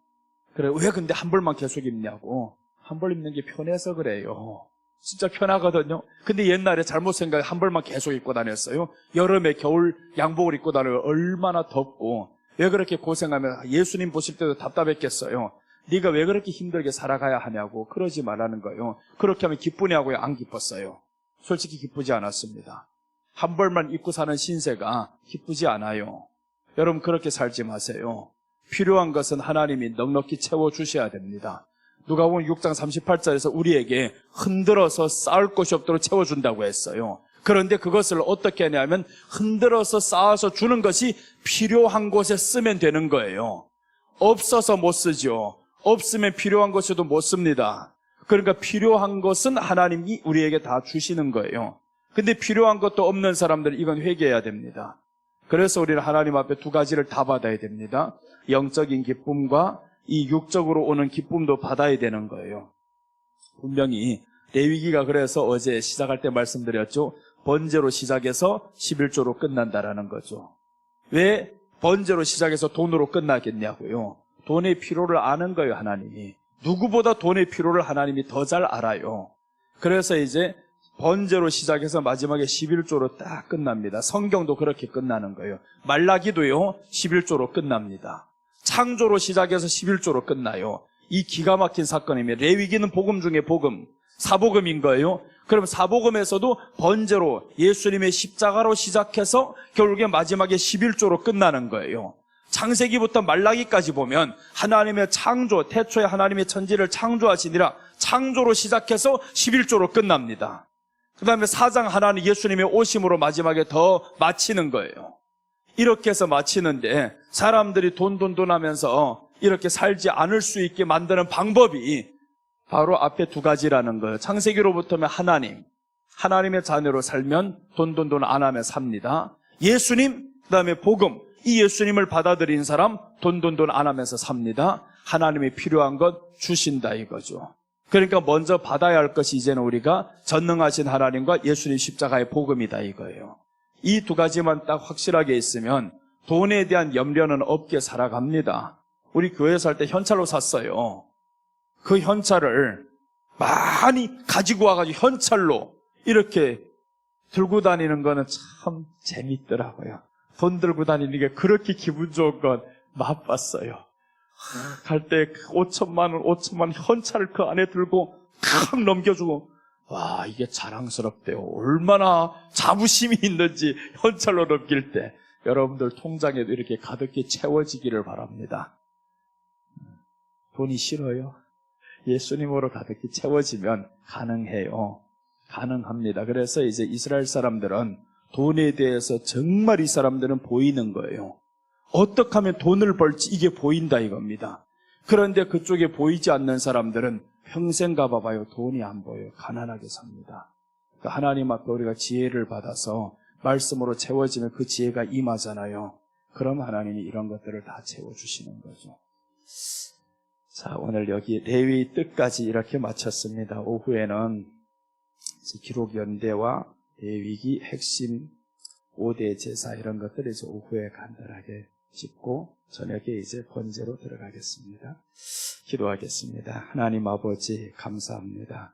S1: 그래, 왜 근데 한 벌만 계속 입냐고. 한 벌 입는 게 편해서 그래요. 진짜 편하거든요. 근데 옛날에 잘못 생각해 한 벌만 계속 입고 다녔어요. 여름에 겨울 양복을 입고 다니면 얼마나 덥고 왜 그렇게 고생하면 예수님 보실 때도 답답했겠어요. 네가 왜 그렇게 힘들게 살아가야 하냐고. 그러지 말라는 거예요. 그렇게 하면 기쁘냐고요? 안 기뻤어요. 솔직히 기쁘지 않았습니다. 한 벌만 입고 사는 신세가 기쁘지 않아요. 여러분 그렇게 살지 마세요. 필요한 것은 하나님이 넉넉히 채워주셔야 됩니다. 누가복음 6장 38절에서 우리에게 흔들어서 쌓을 곳이 없도록 채워준다고 했어요. 그런데 그것을 어떻게 하냐면 흔들어서 쌓아서 주는 것이 필요한 곳에 쓰면 되는 거예요. 없어서 못 쓰죠. 없으면 필요한 것에도 못 씁니다. 그러니까 필요한 것은 하나님이 우리에게 다 주시는 거예요. 근데 필요한 것도 없는 사람들은 이건 회개해야 됩니다. 그래서 우리는 하나님 앞에 두 가지를 다 받아야 됩니다. 영적인 기쁨과 이 육적으로 오는 기쁨도 받아야 되는 거예요. 분명히 레위기가 그래서 어제 시작할 때 말씀드렸죠. 번제로 시작해서 11조로 끝난다라는 거죠. 왜 번제로 시작해서 돈으로 끝나겠냐고요. 돈의 필요를 아는 거예요, 하나님이. 누구보다 돈의 필요를 하나님이 더 잘 알아요. 그래서 이제 번제로 시작해서 마지막에 11조로 딱 끝납니다. 성경도 그렇게 끝나는 거예요. 말라기도요 11조로 끝납니다. 창조로 시작해서 11조로 끝나요. 이 기가 막힌 사건입니다. 레위기는 복음 중에 복음, 사복음인 거예요. 그럼 사복음에서도 번제로 예수님의 십자가로 시작해서 결국에 마지막에 11조로 끝나는 거예요. 창세기부터 말라기까지 보면 하나님의 창조, 태초에 하나님의 천지를 창조하시니라 창조로 시작해서 11조로 끝납니다. 그 다음에 4장 하나는 예수님의 오심으로 마지막에 더 마치는 거예요. 이렇게 해서 마치는데 사람들이 돈 하면서 이렇게 살지 않을 수 있게 만드는 방법이 바로 앞에 두 가지라는 거예요. 창세기로부터면 하나님의 자녀로 살면 돈 안 하면 삽니다. 예수님, 그 다음에 복음, 이 예수님을 받아들인 사람 돈 안 하면서 삽니다. 하나님이 필요한 것 주신다 이거죠. 그러니까 먼저 받아야 할 것이 이제는 우리가 전능하신 하나님과 예수님 십자가의 복음이다 이거예요. 이 두 가지만 딱 확실하게 있으면 돈에 대한 염려는 없게 살아갑니다. 우리 교회 살 때 현찰로 샀어요. 그 현찰을 많이 가지고 와가지고 현찰로 이렇게 들고 다니는 거는 참 재밌더라고요. 돈 들고 다니는 게 그렇게 기분 좋은 건 맛봤어요. 갈 때 5천만 원 현찰을 그 안에 들고 칵 넘겨주고 와 이게 자랑스럽대요. 얼마나 자부심이 있는지 현찰로 넘길 때 여러분들 통장에도 이렇게 가득히 채워지기를 바랍니다. 돈이 싫어요? 예수님으로 가득히 채워지면 가능해요. 가능합니다. 그래서 이제 이스라엘 사람들은 돈에 대해서 정말 이 사람들은 보이는 거예요. 어떻게 하면 돈을 벌지 이게 보인다 이겁니다. 그런데 그쪽에 보이지 않는 사람들은 평생 가봐봐요. 돈이 안 보여요. 가난하게 삽니다. 그러니까 하나님 앞에 우리가 지혜를 받아서 말씀으로 채워지면 그 지혜가 임하잖아요. 그럼 하나님이 이런 것들을 다 채워주시는 거죠. 자, 오늘 여기 레위 뜻까지 이렇게 마쳤습니다. 오후에는 기록 연대와 레위기 핵심 5대 제사 이런 것들을 이제 오후에 간단하게 짚고 저녁에 이제 번제로 들어가겠습니다. 기도하겠습니다. 하나님 아버지 감사합니다.